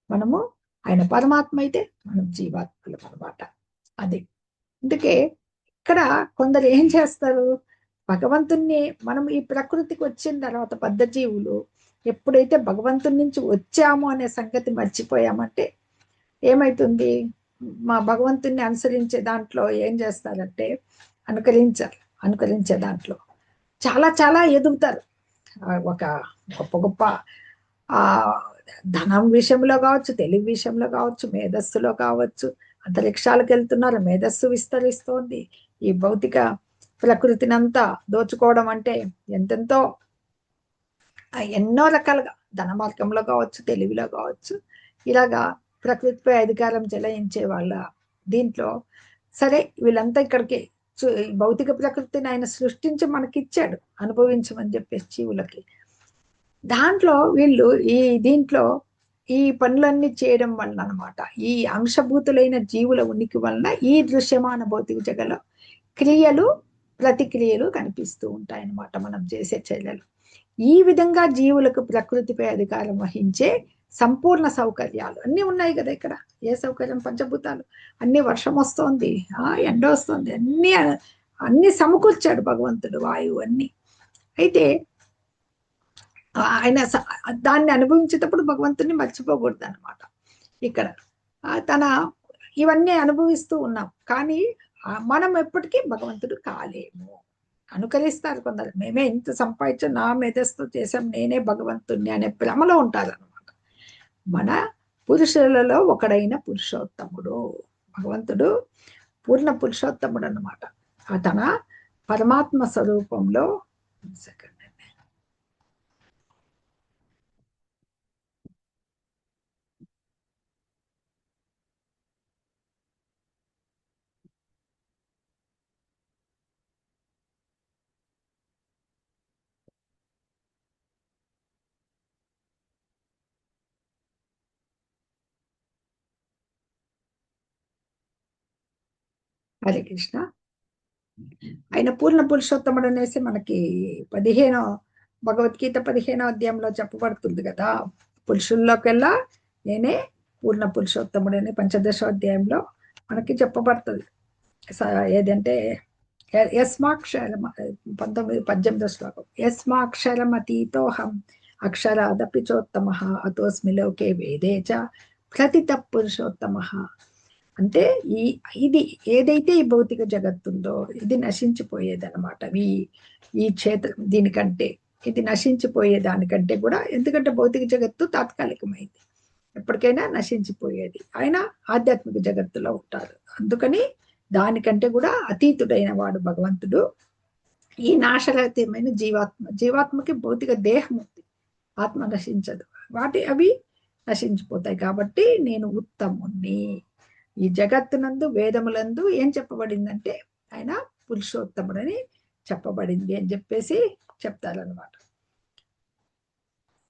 మనము ఆయన పరమాత్మ అయితే మనం జీవాత్మలు అనమాట. అది అందుకే ఇక్కడ కొందరు ఏం చేస్తారు, భగవంతుణ్ణి మనం ఈ ప్రకృతికి వచ్చిన తర్వాత బద్ధ జీవులు ఎప్పుడైతే భగవంతుని నుంచి వచ్చాము అనే సంగతి మర్చిపోయామంటే ఏమైతుంది, మా భగవంతుణ్ణి అనుసరించే దాంట్లో ఏం చేస్తారంటే అనుకరించే దాంట్లో చాలా చాలా ఎదుగుతారు. ఒక గొప్ప గొప్ప ధనం విషయంలో కావచ్చు, తెలివి విషయంలో కావచ్చు, మేధస్సులో కావచ్చు, అంతరిక్షాలకు వెళ్తున్నారు, మేధస్సు విస్తరిస్తోంది. ఈ భౌతిక ప్రకృతిని అంతా దోచుకోవడం అంటే ఎంతెంతో ఎన్నో రకాలుగా ధన మార్గంలో కావచ్చు, తెలివిలో కావచ్చు, ఇలాగా ప్రకృతిపై అధికారం చెలాయించే వాళ్ళ దీంట్లో సరే వీళ్ళంతా ఇక్కడికి భౌతిక ప్రకృతిని ఆయన సృష్టించి మనకిచ్చాడు అనుభవించమని చెప్పేసి జీవులకి. దాంట్లో వీళ్ళు దీంట్లో ఈ పనులన్నీ చేయడం వలన అనమాట, ఈ అంశభూతులైన జీవుల ఉనికి వలన ఈ దృశ్యమాన భౌతిక జగలో క్రియలు ప్రతిక్రియలు కనిపిస్తూ ఉంటాయన్నమాట, మనం చేసే చర్యలు. ఈ విధంగా జీవులకు ప్రకృతిపై అధికారం వహించే సంపూర్ణ సౌకర్యాలు అన్నీ ఉన్నాయి కదా ఇక్కడ. ఏ సౌకర్యం, పంచభూతాలు అన్ని, వర్షం వస్తోంది, ఎండ వస్తుంది, అన్ని సమకూర్చాడు భగవంతుడు, వాయువు అన్ని. అయితే ఆయన దాన్ని అనుభవించేటప్పుడు భగవంతుని మర్చిపోకూడదు అనమాట. ఇక్కడ తన ఇవన్నీ అనుభవిస్తూ ఉన్నాం, కానీ మనం ఎప్పటికీ భగవంతుడు కాలేము. అనుకరిస్తారు కొందరు, మేమే ఇంత సంపాదించాం, నా మేధస్తో చేసాం, నేనే భగవంతుణ్ణి అనే భ్రమలో ఉంటారనమాట. మన పురుషులలో ఒకడైన పురుషోత్తముడు భగవంతుడు, పూర్ణ పురుషోత్తముడు అన్నమాట. తన పరమాత్మ స్వరూపంలో సెకండ్ హరే కృష్ణ. ఆయన పూర్ణ పురుషోత్తముడు అనేసి మనకి 15 భగవద్గీత 15వ అధ్యాయంలో చెప్పబడుతుంది కదా. పురుషుల్లోకెల్లా నేనే పూర్ణ పురుషోత్తముడు అని 15వ అధ్యాయంలో మనకి చెప్పబడుతుంది. ఏదంటే యస్మాక్షరం 18వ శ్లోకం, యస్మాక్షరం అతీతోహం అక్షరాదపి చోత్తమ అతోస్మి లోకే వేదే చ ప్రతిత పురుషోత్తమ. అంటే ఇది ఏదైతే ఈ భౌతిక జగత్తుందో ఇది నశించిపోయేదన్నమాట. ఈ క్షేత్రం దీనికంటే ఇది నశించిపోయే దానికంటే కూడా, ఎందుకంటే భౌతిక జగత్తు తాత్కాలికమైంది, ఎప్పటికైనా నశించిపోయేది. ఆయన ఆధ్యాత్మిక జగత్తులో ఉంటారు, అందుకని దానికంటే కూడా అతీతుడైన వాడు భగవంతుడు. ఈ నాశరహితమైన జీవాత్మకి భౌతిక దేహం ఉంది, ఆత్మ నశించదు, అవి నశించిపోతాయి. కాబట్టి నేను ఉత్తముణ్ణి. ఈ జగత్తునందు వేదములందు ఏం చెప్పబడిందంటే ఆయన పురుషోత్తముడని చెప్పబడింది అని చెప్పేసి చెప్తారనమాట.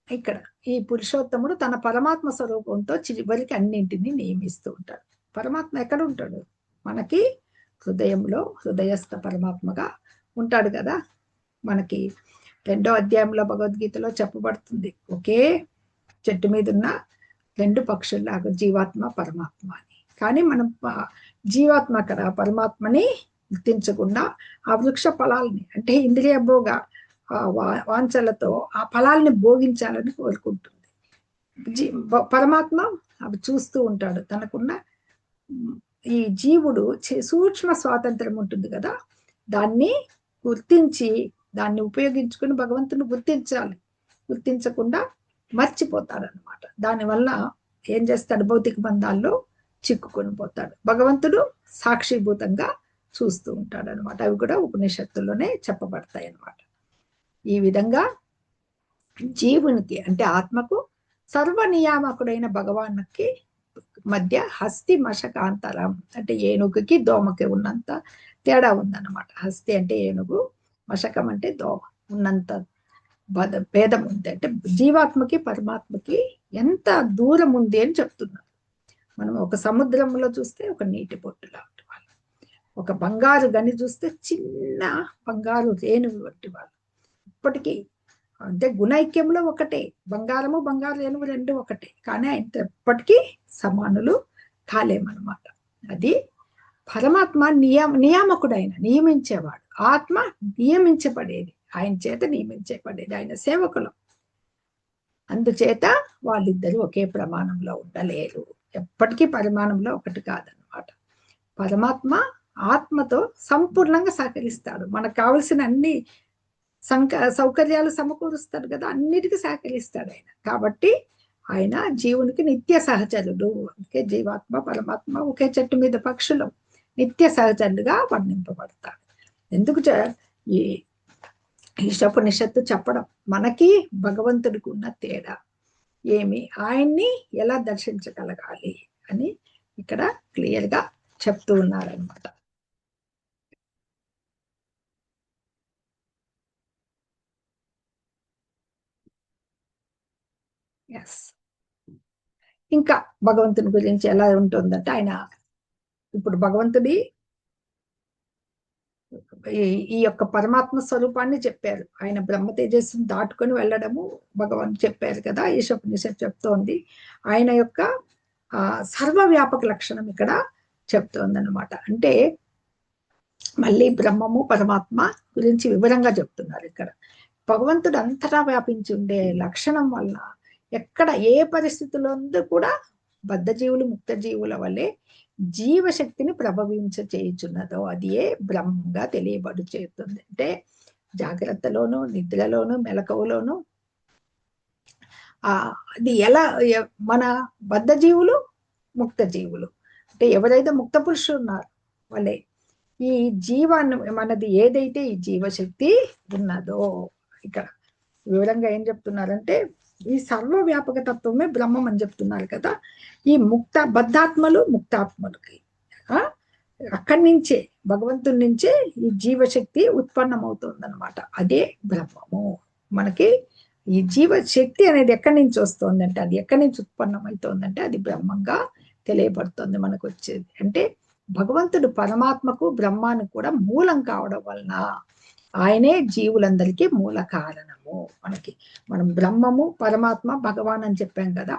ఇక్కడ ఈ పురుషోత్తముడు తన పరమాత్మ స్వరూపంతో చివరికి అన్నింటినీ నియమిస్తూ ఉంటాడు. పరమాత్మ ఎక్కడ ఉంటాడు? మనకి హృదయంలో హృదయస్థ పరమాత్మగా ఉంటాడు కదా. మనకి 2వ అధ్యాయంలో భగవద్గీతలో చెప్పబడుతుంది, ఒకే చెట్టు మీద ఉన్న 2 పక్షుల్లాగా జీవాత్మ పరమాత్మ అని. కానీ మనం జీవాత్మ అక్కడ పరమాత్మని గుర్తించకుండా ఆ వృక్ష ఫలాల్ని, అంటే ఇంద్రియ భోగ వాంఛలతో ఆ ఫలాల్ని భోగించాలని కోరుకుంటుంది. పరమాత్మ అవి చూస్తూ ఉంటాడు. తనకున్న ఈ జీవుడు సూక్ష్మ స్వాతంత్రం ఉంటుంది కదా, దాన్ని గుర్తించి దాన్ని ఉపయోగించుకుని భగవంతుని గుర్తించాలి. గుర్తించకుండా మర్చిపోతాడనమాట. దానివల్ల ఏం చేస్తాడు? భౌతిక బంధాల్లో చిక్కుకొని పోతాడు. భగవంతుడు సాక్షిభూతంగా చూస్తూ ఉంటాడు అనమాట. అవి కూడా ఉపనిషత్తుల్లోనే చెప్పబడతాయి అన్నమాట. ఈ విధంగా జీవునికి అంటే ఆత్మకు సర్వనియామకుడైన భగవానుకి మధ్య హస్తి మశకాంతరం, అంటే ఏనుగుకి దోమకి ఉన్నంత తేడా ఉందన్నమాట. హస్తి అంటే ఏనుగు, మశకం అంటే దోమ, ఉన్నంత భేదం ఉంది. అంటే జీవాత్మకి పరమాత్మకి ఎంత దూరం ఉంది అని చెప్తున్నారు. మనం ఒక సముద్రంలో చూస్తే ఒక నీటి బొట్టు లాంటి వాళ్ళు, ఒక బంగారు గని చూస్తే చిన్న బంగారు రేణువు వంటి వాళ్ళు. ఇప్పటికీ అంటే గుణైక్యంలో ఒకటే, బంగారము బంగారు రేణువు 2 ఒకటే, కానీ ఆయన ఎప్పటికీ సమానులు కాలేమన్నమాట. అది పరమాత్మ నియామకుడు, ఆయన నియమించేవాడు. ఆత్మ నియమించబడేది, ఆయన చేత నియమించబడేది, ఆయన సేవకులు. అందుచేత వాళ్ళిద్దరూ ఒకే ప్రమాణంలో ఉండలేరు, ఎప్పటికీ పరిమాణంలో ఒకటి కాదనమాట. పరమాత్మ ఆత్మతో సంపూర్ణంగా సహకరిస్తాడు. మనకు కావలసిన అన్ని సౌకర్యాలు సమకూరుస్తాడు కదా, అన్నిటికీ సహకరిస్తాడు ఆయన. కాబట్టి ఆయన జీవునికి నిత్య సహచరుడు. అందుకే జీవాత్మ పరమాత్మ ఒకే చెట్టు మీద పక్షులు నిత్య సహచరులుగా వర్ణింపబడతాడు. ఎందుకు ఈ ఈశోపనిషత్తు చెప్పడం మనకి భగవంతుడికి ఉన్న తేడా ఏమి, ఆయన్ని ఎలా దర్శించగలగాలి అని ఇక్కడ క్లియర్ గా చెప్తూ ఉన్నారనమాట. ఇంకా భగవంతుని గురించి ఎలా ఉంటుందంటే, ఆయన ఇప్పుడు భగవంతుడి ఈ యొక్క పరమాత్మ స్వరూపాన్ని చెప్పారు. ఆయన బ్రహ్మ తేజస్సును దాటుకొని వెళ్ళడము భగవంతుడు చెప్పారు కదా, ఈశోపనిషత్తు చెప్తోంది. ఆయన యొక్క సర్వవ్యాపక లక్షణం ఇక్కడ చెప్తోంది అనమాట. అంటే మళ్ళీ బ్రహ్మము పరమాత్మ గురించి వివరంగా చెప్తున్నారు ఇక్కడ. భగవంతుడు అంతటా వ్యాపించి ఉండే లక్షణం వల్ల ఎక్కడ ఏ పరిస్థితుల్లో కూడా బద్ధ జీవులు ముక్త జీవుల వల్లే జీవశక్తిని ప్రభవించ చేయుచున్నదో అది ఏ బ్రహ్మంగా తెలియబడు చేస్తుంది. అంటే జాగ్రత్తలోను, నిద్రలోను, మెలకువలోను అది ఎలా మన బద్ధ జీవులు ముక్త జీవులు అంటే ఎవరైతే ముక్త పురుషులు ఉన్నారో వాళ్ళే ఈ జీవాన్ని మనది ఏదైతే ఈ జీవశక్తి ఉన్నదో ఇక్కడ వివరంగా ఏం చెప్తున్నారంటే ఈ సర్వవ్యాపక తత్వమే బ్రహ్మం అని చెప్తున్నారు కదా. ఈ బద్ధాత్మలు ముక్తాత్మలకి అక్కడి నుంచే భగవంతుడి నుంచే ఈ జీవశక్తి ఉత్పన్నమవుతుంది అనమాట. అదే బ్రహ్మము. మనకి ఈ జీవశక్తి అనేది ఎక్కడి నుంచి వస్తుందంటే అది ఎక్కడి నుంచి ఉత్పన్నమవుతోందంటే అది బ్రహ్మంగా తెలియబడుతుంది మనకు వచ్చేది. అంటే భగవంతుడు పరమాత్మకు బ్రహ్మానికి కూడా మూలం కావడం వలన ఆయనే జీవులందరికీ మూల కారణము. మనం బ్రహ్మము పరమాత్మ భగవాన్ అని చెప్పాం కదా.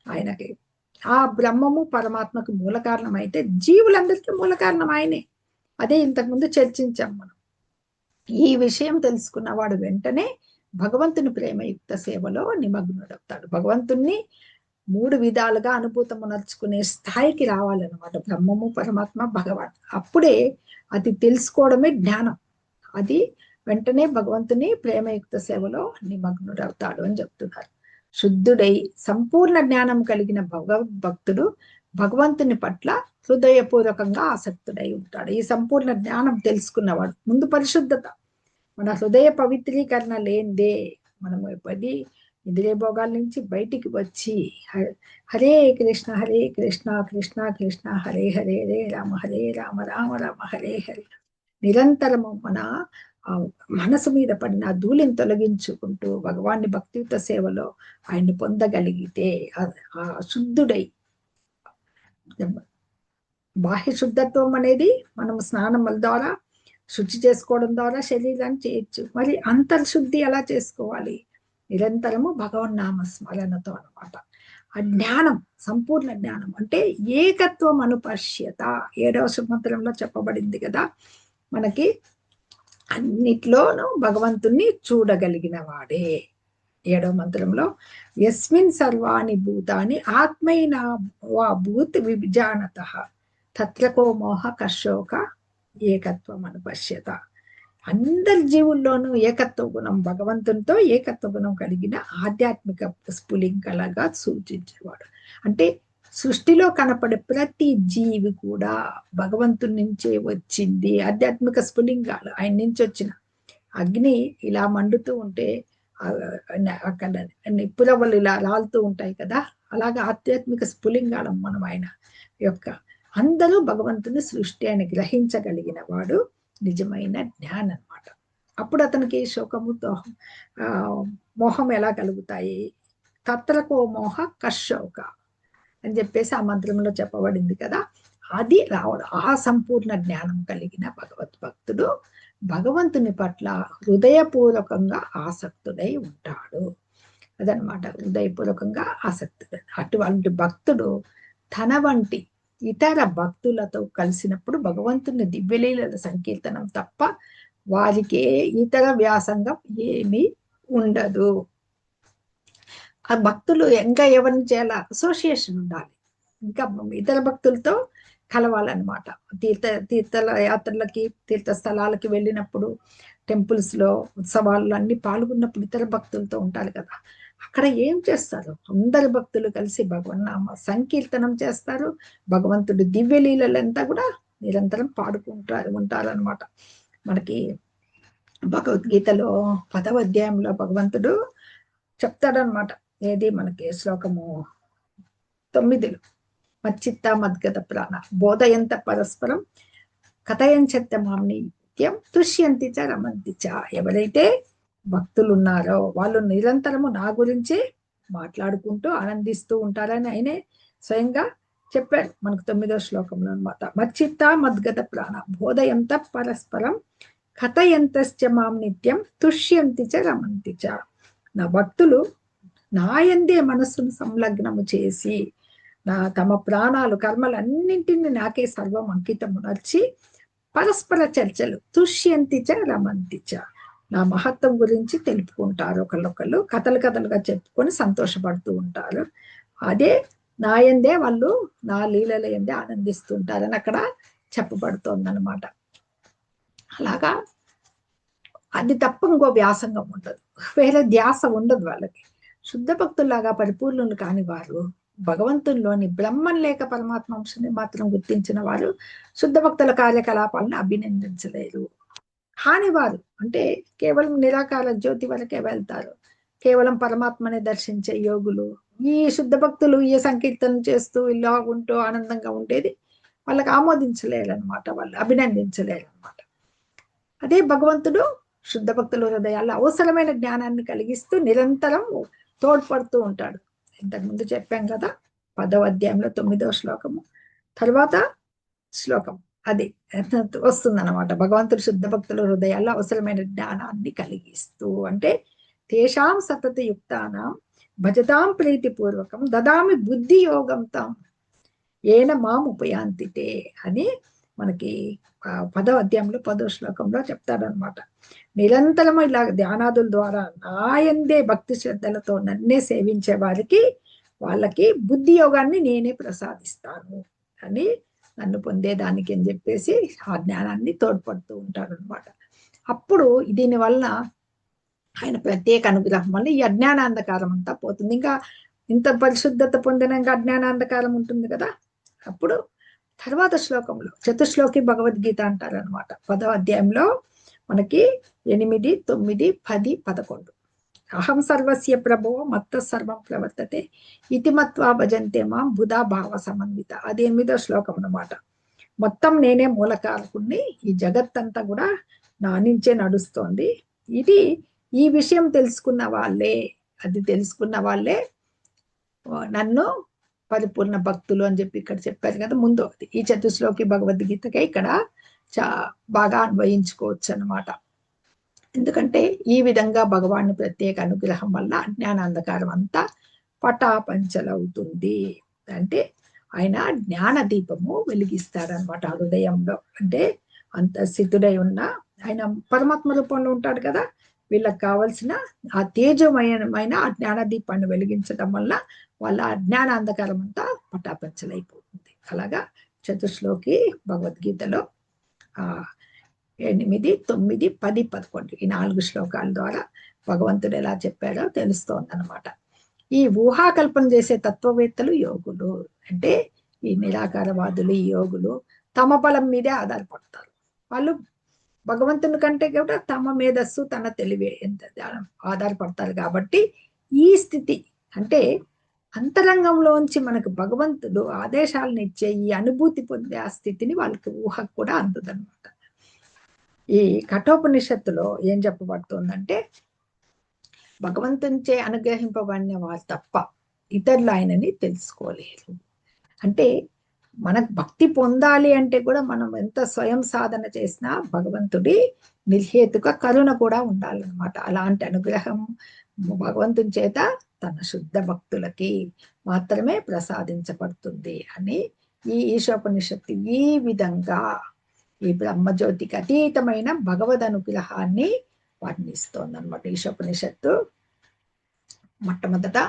ఆయనకి ఆ బ్రహ్మము పరమాత్మకు మూల కారణం అయితే జీవులందరికీ మూల కారణం ఆయనే. అదే ఇంతకుముందు చర్చించాం మనం. ఈ విషయం తెలుసుకున్నవాడు వెంటనే భగవంతుని ప్రేమయుక్త సేవలో నిమగ్నుడవుతాడు. భగవంతుణ్ణి 3 విధాలుగా అనుభూతము నడుచుకునే స్థాయికి రావాలన్నమాట. బ్రహ్మము పరమాత్మ భగవాన్. అప్పుడే అది తెలుసుకోవడమే జ్ఞానం. అది వెంటనే భగవంతుని ప్రేమయుక్త సేవలో నిమగ్నుడవుతాడు అని చెప్తున్నారు. శుద్ధుడై సంపూర్ణ జ్ఞానం కలిగిన భక్తుడు భగవంతుని పట్ల హృదయపూర్వకంగా ఆసక్తుడై ఉంటాడు. ఈ సంపూర్ణ జ్ఞానం తెలుసుకున్నవాడు ముందు పరిశుద్ధత, మన హృదయ పవిత్రీకరణ లేనిదే మనము ఎప్పటి ఇంద్రియ భోగాల నుంచి బయటికి వచ్చి హరే కృష్ణ కృష్ణ కృష్ణ హరే హరే హరే రామ రామ రామ హరే హరే నిరంతరము మన మనసు మీద పడిన ధూళిని తొలగించుకుంటూ భగవాన్ని భక్తియుత సేవలో ఆయన్ని పొందగలిగితే ఆ శుద్ధుడై, బాహ్య శుద్ధత్వం అనేది మనం స్నానముల ద్వారా శుచి చేసుకోవడం ద్వారా శరీరాన్ని చేయొచ్చు. మరి అంతర్శుద్ధి ఎలా చేసుకోవాలి? నిరంతరము భగవన్నామ స్మరణతో అనమాట. ఆ జ్ఞానం, సంపూర్ణ జ్ఞానం అంటే ఏకత్వం అనుపశ్యత 7వ సూత్రంలో చెప్పబడింది కదా. మనకి అన్నిట్లోనూ భగవంతుణ్ణి చూడగలిగిన వాడే. 7వ మంత్రంలో యస్మిన్ సర్వాణి భూతాని ఆత్మైనా వా భూత్ విజానత తత్రకో మోహ కర్షోక ఏకత్వం అనుపశ్యత. అందరి జీవుల్లోనూ ఏకత్వ గుణం, భగవంతునితో ఏకత్వ గుణం కలిగిన ఆధ్యాత్మిక స్ఫులింగలగా సూచించేవాడు. అంటే సృష్టిలో కనపడే ప్రతి జీవి కూడా భగవంతుని నుంచే వచ్చింది. ఆధ్యాత్మిక స్ఫులింగాలు ఆయన నుంచి వచ్చిన అగ్ని ఇలా మండుతూ ఉంటే అక్కడ నిప్పురవ్వలు ఇలా రాలుతూ ఉంటాయి కదా. అలాగా ఆధ్యాత్మిక స్ఫులింగాలం మనం ఆయన యొక్క అందరూ భగవంతుని సృష్టి అని గ్రహించగలిగిన వాడు నిజమైన జ్ఞానం అన్నమాట. అప్పుడు అతనికి శోకముతో మోహం ఎలా కలుగుతాయి? తత్రకో మోహ కర్షోక అని చెప్పేసి ఆ మంత్రంలో చెప్పబడింది కదా. అది రావడం, ఆ సంపూర్ణ జ్ఞానం కలిగిన భగవద్భక్తుడు భగవంతుని పట్ల హృదయపూర్వకంగా ఆసక్తుడై ఉంటాడు. అదనమాట, హృదయపూర్వకంగా ఆసక్తుడు. అటువంటి భక్తుడు తన వంటి ఇతర భక్తులతో కలిసినప్పుడు భగవంతుని దివ్యలీలల సంకీర్తనం తప్ప వారికి ఇతర వ్యాసంగం ఏమీ ఉండదు. ఆ భక్తులు ఇంకా ఎవరిని చేయాల? అసోసియేషన్ ఉండాలి, ఇంకా ఇతర భక్తులతో కలవాలన్నమాట. తీర్థ యాత్రలకి, తీర్థస్థలాలకి వెళ్ళినప్పుడు, టెంపుల్స్ లో ఉత్సవాల్లో అన్ని పాల్గొన్నప్పుడు ఇతర భక్తులతో ఉంటారు కదా. అక్కడ ఏం చేస్తారు? అందరు భక్తులు కలిసి భగవన్నామ సంకీర్తనం చేస్తారు. భగవంతుడి దివ్యలీలంతా కూడా నిరంతరం ఉంటారనమాట. మనకి భగవద్గీతలో 10వ అధ్యాయంలో భగవంతుడు చెప్తాడనమాట. ఏది మనకి శ్లోకము 9లో మచ్చిత్త మద్గత ప్రాణ బోధయంత పరస్పరం కథయంచత్య మాంని నిత్యం తుష్యంతి చ రమంతి చ. ఎవరైతే భక్తులు ఉన్నారో వాళ్ళు నిరంతరము నా గురించి మాట్లాడుకుంటూ ఆనందిస్తూ ఉంటారని ఆయనే స్వయంగా చెప్పాడు మనకు 9వ శ్లోకంలో అనమాట. మచ్చిత్త మద్గత ప్రాణ బోధయంత పరస్పరం కథయంతశ్చ మాం నిత్యం తుష్యంతి చ రమంతి చ. నా భక్తులు నాయందే మనస్సును సంలగ్నము చేసి తమ ప్రాణాలు కర్మలన్నింటినీ నాకే సర్వం అంకితము నర్చి పరస్పర చర్చలు తుష్యంతి చ రమంతి చ. నా మహత్వం గురించి తెలుపుకుంటారు. ఒకళ్ళొకళ్ళు కథలు కథలుగా చెప్పుకొని సంతోషపడుతూ ఉంటారు. అదే నాయందే వాళ్ళు నా లీలల ఎందే ఆనందిస్తుంటారని అక్కడ చెప్పబడుతోంది అనమాట. అలాగా అది తప్ప ఇంకో వ్యాసంగం ఉండదు, వేరే ధ్యాస ఉండదు వాళ్ళకి. శుద్ధ భక్తుల్లాగా పరిపూర్ణులు కాని వారు, భగవంతుల్లోని బ్రహ్మం లేక పరమాత్మ అంశాన్ని మాత్రం గుర్తించిన వారు శుద్ధ భక్తుల కార్యకలాపాలను అభినందించలేరు. కానివారు అంటే కేవలం నిరాకార జ్యోతి వరకే వెళ్తారు, కేవలం పరమాత్మని దర్శించే యోగులు, ఈ శుద్ధ భక్తులు ఈ సంకీర్తన చేస్తూ ఇలా ఉంటూ ఆనందంగా ఉండేది వాళ్ళకి ఆమోదించలేరు అనమాట, వాళ్ళు అభినందించలేరు అనమాట. అదే భగవంతుడు శుద్ధ భక్తుల హృదయాల్లో అవసరమైన జ్ఞానాన్ని కలిగిస్తూ నిరంతరం తోడ్పడుతూ ఉంటాడు. ఇంతకుముందు చెప్పాం కదా, 10వ అధ్యాయంలో 9వ శ్లోకము తర్వాత శ్లోకం అది వస్తుందన్నమాట. భగవంతుడు శుద్ధ భక్తుల హృదయాల్లో అవసరమైన జ్ఞానాన్ని కలిగిస్తూ అంటే తేషాం సతత యుక్తానాం భజతాం ప్రీతిపూర్వకం దదామి బుద్ధి యోగం తాం ఏన మాం ఉపయాంతితే అని మనకి 10వ అధ్యాయంలో 10వ శ్లోకంలో చెప్తాడనమాట. నిరంతరము ఇలా ధ్యానాదుల ద్వారా నాయందే భక్తి శ్రద్ధలతో నన్నే సేవించే వారికి వాళ్ళకి బుద్ధి యోగాన్ని నేనే ప్రసాదిస్తాను అని, నన్ను పొందేదానికి అని చెప్పేసి ఆ జ్ఞానాన్ని తోడ్పడుతూ ఉంటాడు అనమాట. అప్పుడు దీని వలన ఆయన ప్రత్యేక అనుగ్రహం వల్ల ఈ అజ్ఞానాంధకారం అంతా పోతుంది. ఇంకా ఇంత పరిశుద్ధత పొందినాక అజ్ఞానాంధకారం ఉంటుంది కదా. అప్పుడు తర్వాత శ్లోకంలో చతుశ్లోకి భగవద్గీత అంటారు అనమాట. 10వ అధ్యాయంలో మనకి 8, 9, 10, 11 అహం సర్వస్య ప్రభో మత్త సర్వం ప్రవర్తతే ఇతి మత్వా భజంతే మాం బుధా భావ సమన్విత. అది 8వ శ్లోకం అనమాట. మొత్తం నేనే మూలకారకుణ్ణి, ఈ జగత్తంతా కూడా నా నుంచే నడుస్తోంది. ఇది ఈ విషయం తెలుసుకున్న వాళ్ళే, అది తెలుసుకున్న వాళ్ళే నన్ను పరిపూర్ణ భక్తులు అని చెప్పి ఇక్కడ చెప్పారు కదా ముందు. ఈ చతుశ్లోకి భగవద్గీతకే ఇక్కడ బాగా అన్వయించుకోవచ్చు అన్నమాట. ఎందుకంటే ఈ విధంగా భగవాను ప్రత్యేక అనుగ్రహం వల్ల అజ్ఞానాంధకారం అంతా పటాపంచలవుతుంది. అంటే ఆయన జ్ఞాన దీపము వెలిగిస్తాడనమాట హృదయంలో. అంటే అంతఃస్థితుడై ఉన్న ఆయన పరమాత్మ రూపంలో ఉంటాడు కదా, వీళ్ళకి కావలసిన ఆ తేజమయమైన ఆ జ్ఞాన దీపాన్ని వెలిగించడం వల్ల వాళ్ళ అజ్ఞానాంధకారం అంతా పటాపంచలైపోతుంది. అలాగా చతుశ్లోకి భగవద్గీతలో 8, 9, 10, 11 ఈ 4 శ్లోకాల ద్వారా భగవంతుడు ఎలా చెప్పాడో తెలుస్తోంది అనమాట. ఈ ఊహాకల్పన చేసే తత్వవేత్తలు యోగులు అంటే ఈ నిరాకారవాదులు, ఈ యోగులు తమ బలం మీదే ఆధారపడతారు. వాళ్ళు భగవంతుని కంటే కూడా తమ మేధస్సు తన తెలివే ఎంత ఆధారపడతారు. కాబట్టి ఈ స్థితి అంటే అంతరంగంలోంచి మనకు భగవంతుడు ఆదేశాలను ఇచ్చే ఈ అనుభూతి పొందే ఆ స్థితిని వాళ్ళకి ఊహకు కూడా అందదనమాట. ఈ కఠోపనిషత్తులో ఏం చెప్పబడుతుందంటే భగవంతునిచే అనుగ్రహింపబడిన వారు తప్ప ఇతరులు ఆయనని తెలుసుకోలేరు. అంటే మనకు భక్తి పొందాలి అంటే కూడా మనం ఎంత స్వయం సాధన చేసినా భగవంతుడి నిర్హేతుక కరుణ కూడా ఉండాలన్నమాట. అలాంటి అనుగ్రహం భగవంతుని చేత తన శుద్ధ భక్తులకి మాత్రమే ప్రసాదించబడుతుంది అని ఈ ఈశోపనిషత్తు ఈ విధంగా ఈ బ్రహ్మజ్యోతికి అతీతమైన భగవద్ అనుగ్రహాన్ని వర్ణిస్తోంది అనమాట. ఈశోపనిషత్తు మొట్టమొదట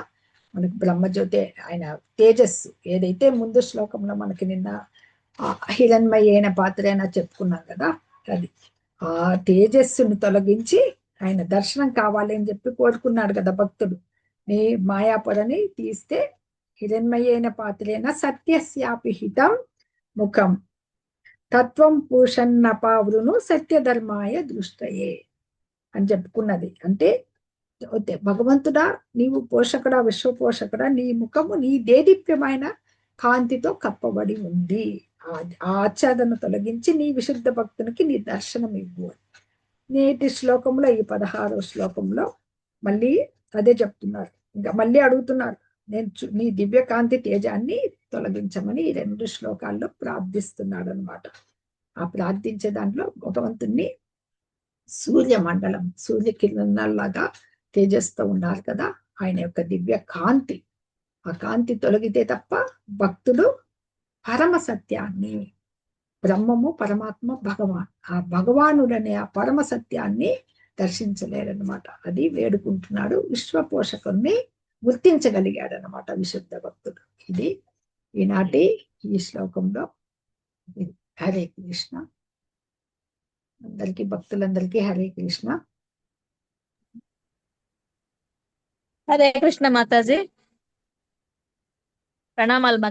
మనకు బ్రహ్మజ్యోతి ఆయన తేజస్సు ఏదైతే ముందు శ్లోకంలో మనకి నిన్న హిరణ్మయైన పాత్రైనా చెప్పుకున్నాం కదా, అది ఆ తేజస్సును తొలగించి ఆయన దర్శనం కావాలి అని చెప్పి కోరుకున్నాడు కదా భక్తుడు. నీ మాయాపురని తీస్తే హిరణ్మయైన పాత్రైన సత్యస్యాపి హితం ముఖం తత్వం పూషన్నపావృను సత్యధర్మాయ దృష్టయే అని చెప్పుకున్నది. అంటే భగవంతుడా నీవు పోషకుడా, విశ్వపోషకుడా, నీ ముఖము నీ దేదీప్యమైన కాంతితో కప్పబడి ఉంది, ఆ ఆచ్ఛాదన తొలగించి నీ విశుద్ధ భక్తునికి నీ దర్శనం ఇవ్వు. నేటి శ్లోకంలో ఈ 16వ శ్లోకంలో మళ్ళీ అదే చెప్తున్నారు. ఇంకా మళ్ళీ అడుగుతున్నారు, నేను నీ దివ్య కాంతి తేజాన్ని తొలగించమని ఈ 2 శ్లోకాల్లో ప్రార్థిస్తున్నాడు అనమాట. ఆ ప్రార్థించే దాంట్లో భగవంతుణ్ణి సూర్యమండలం, సూర్యకిరణాల్లాగా తేజస్తో ఉన్నారు కదా, ఆయన యొక్క దివ్య కాంతి, ఆ కాంతి తొలగితే తప్ప భక్తుడు పరమ సత్యాన్ని, బ్రహ్మము పరమాత్మ భగవాన్, ఆ భగవానుడనే ఆ పరమ సత్యాన్ని దర్శించలేడనమాట. అది వేడుకుంటున్నాడు. విశ్వ పోషకుణ్ణి గుర్తించగలిగాడనమాట విశుద్ధ భక్తుడు. ఇది ఈనాటి ఈ శ్లోకంలో. హరే కృష్ణ. అందరికీ భక్తులందరికీ హరే కృష్ణ. హరే కృష్ణ మాతాజీ. ప్రణామాలు.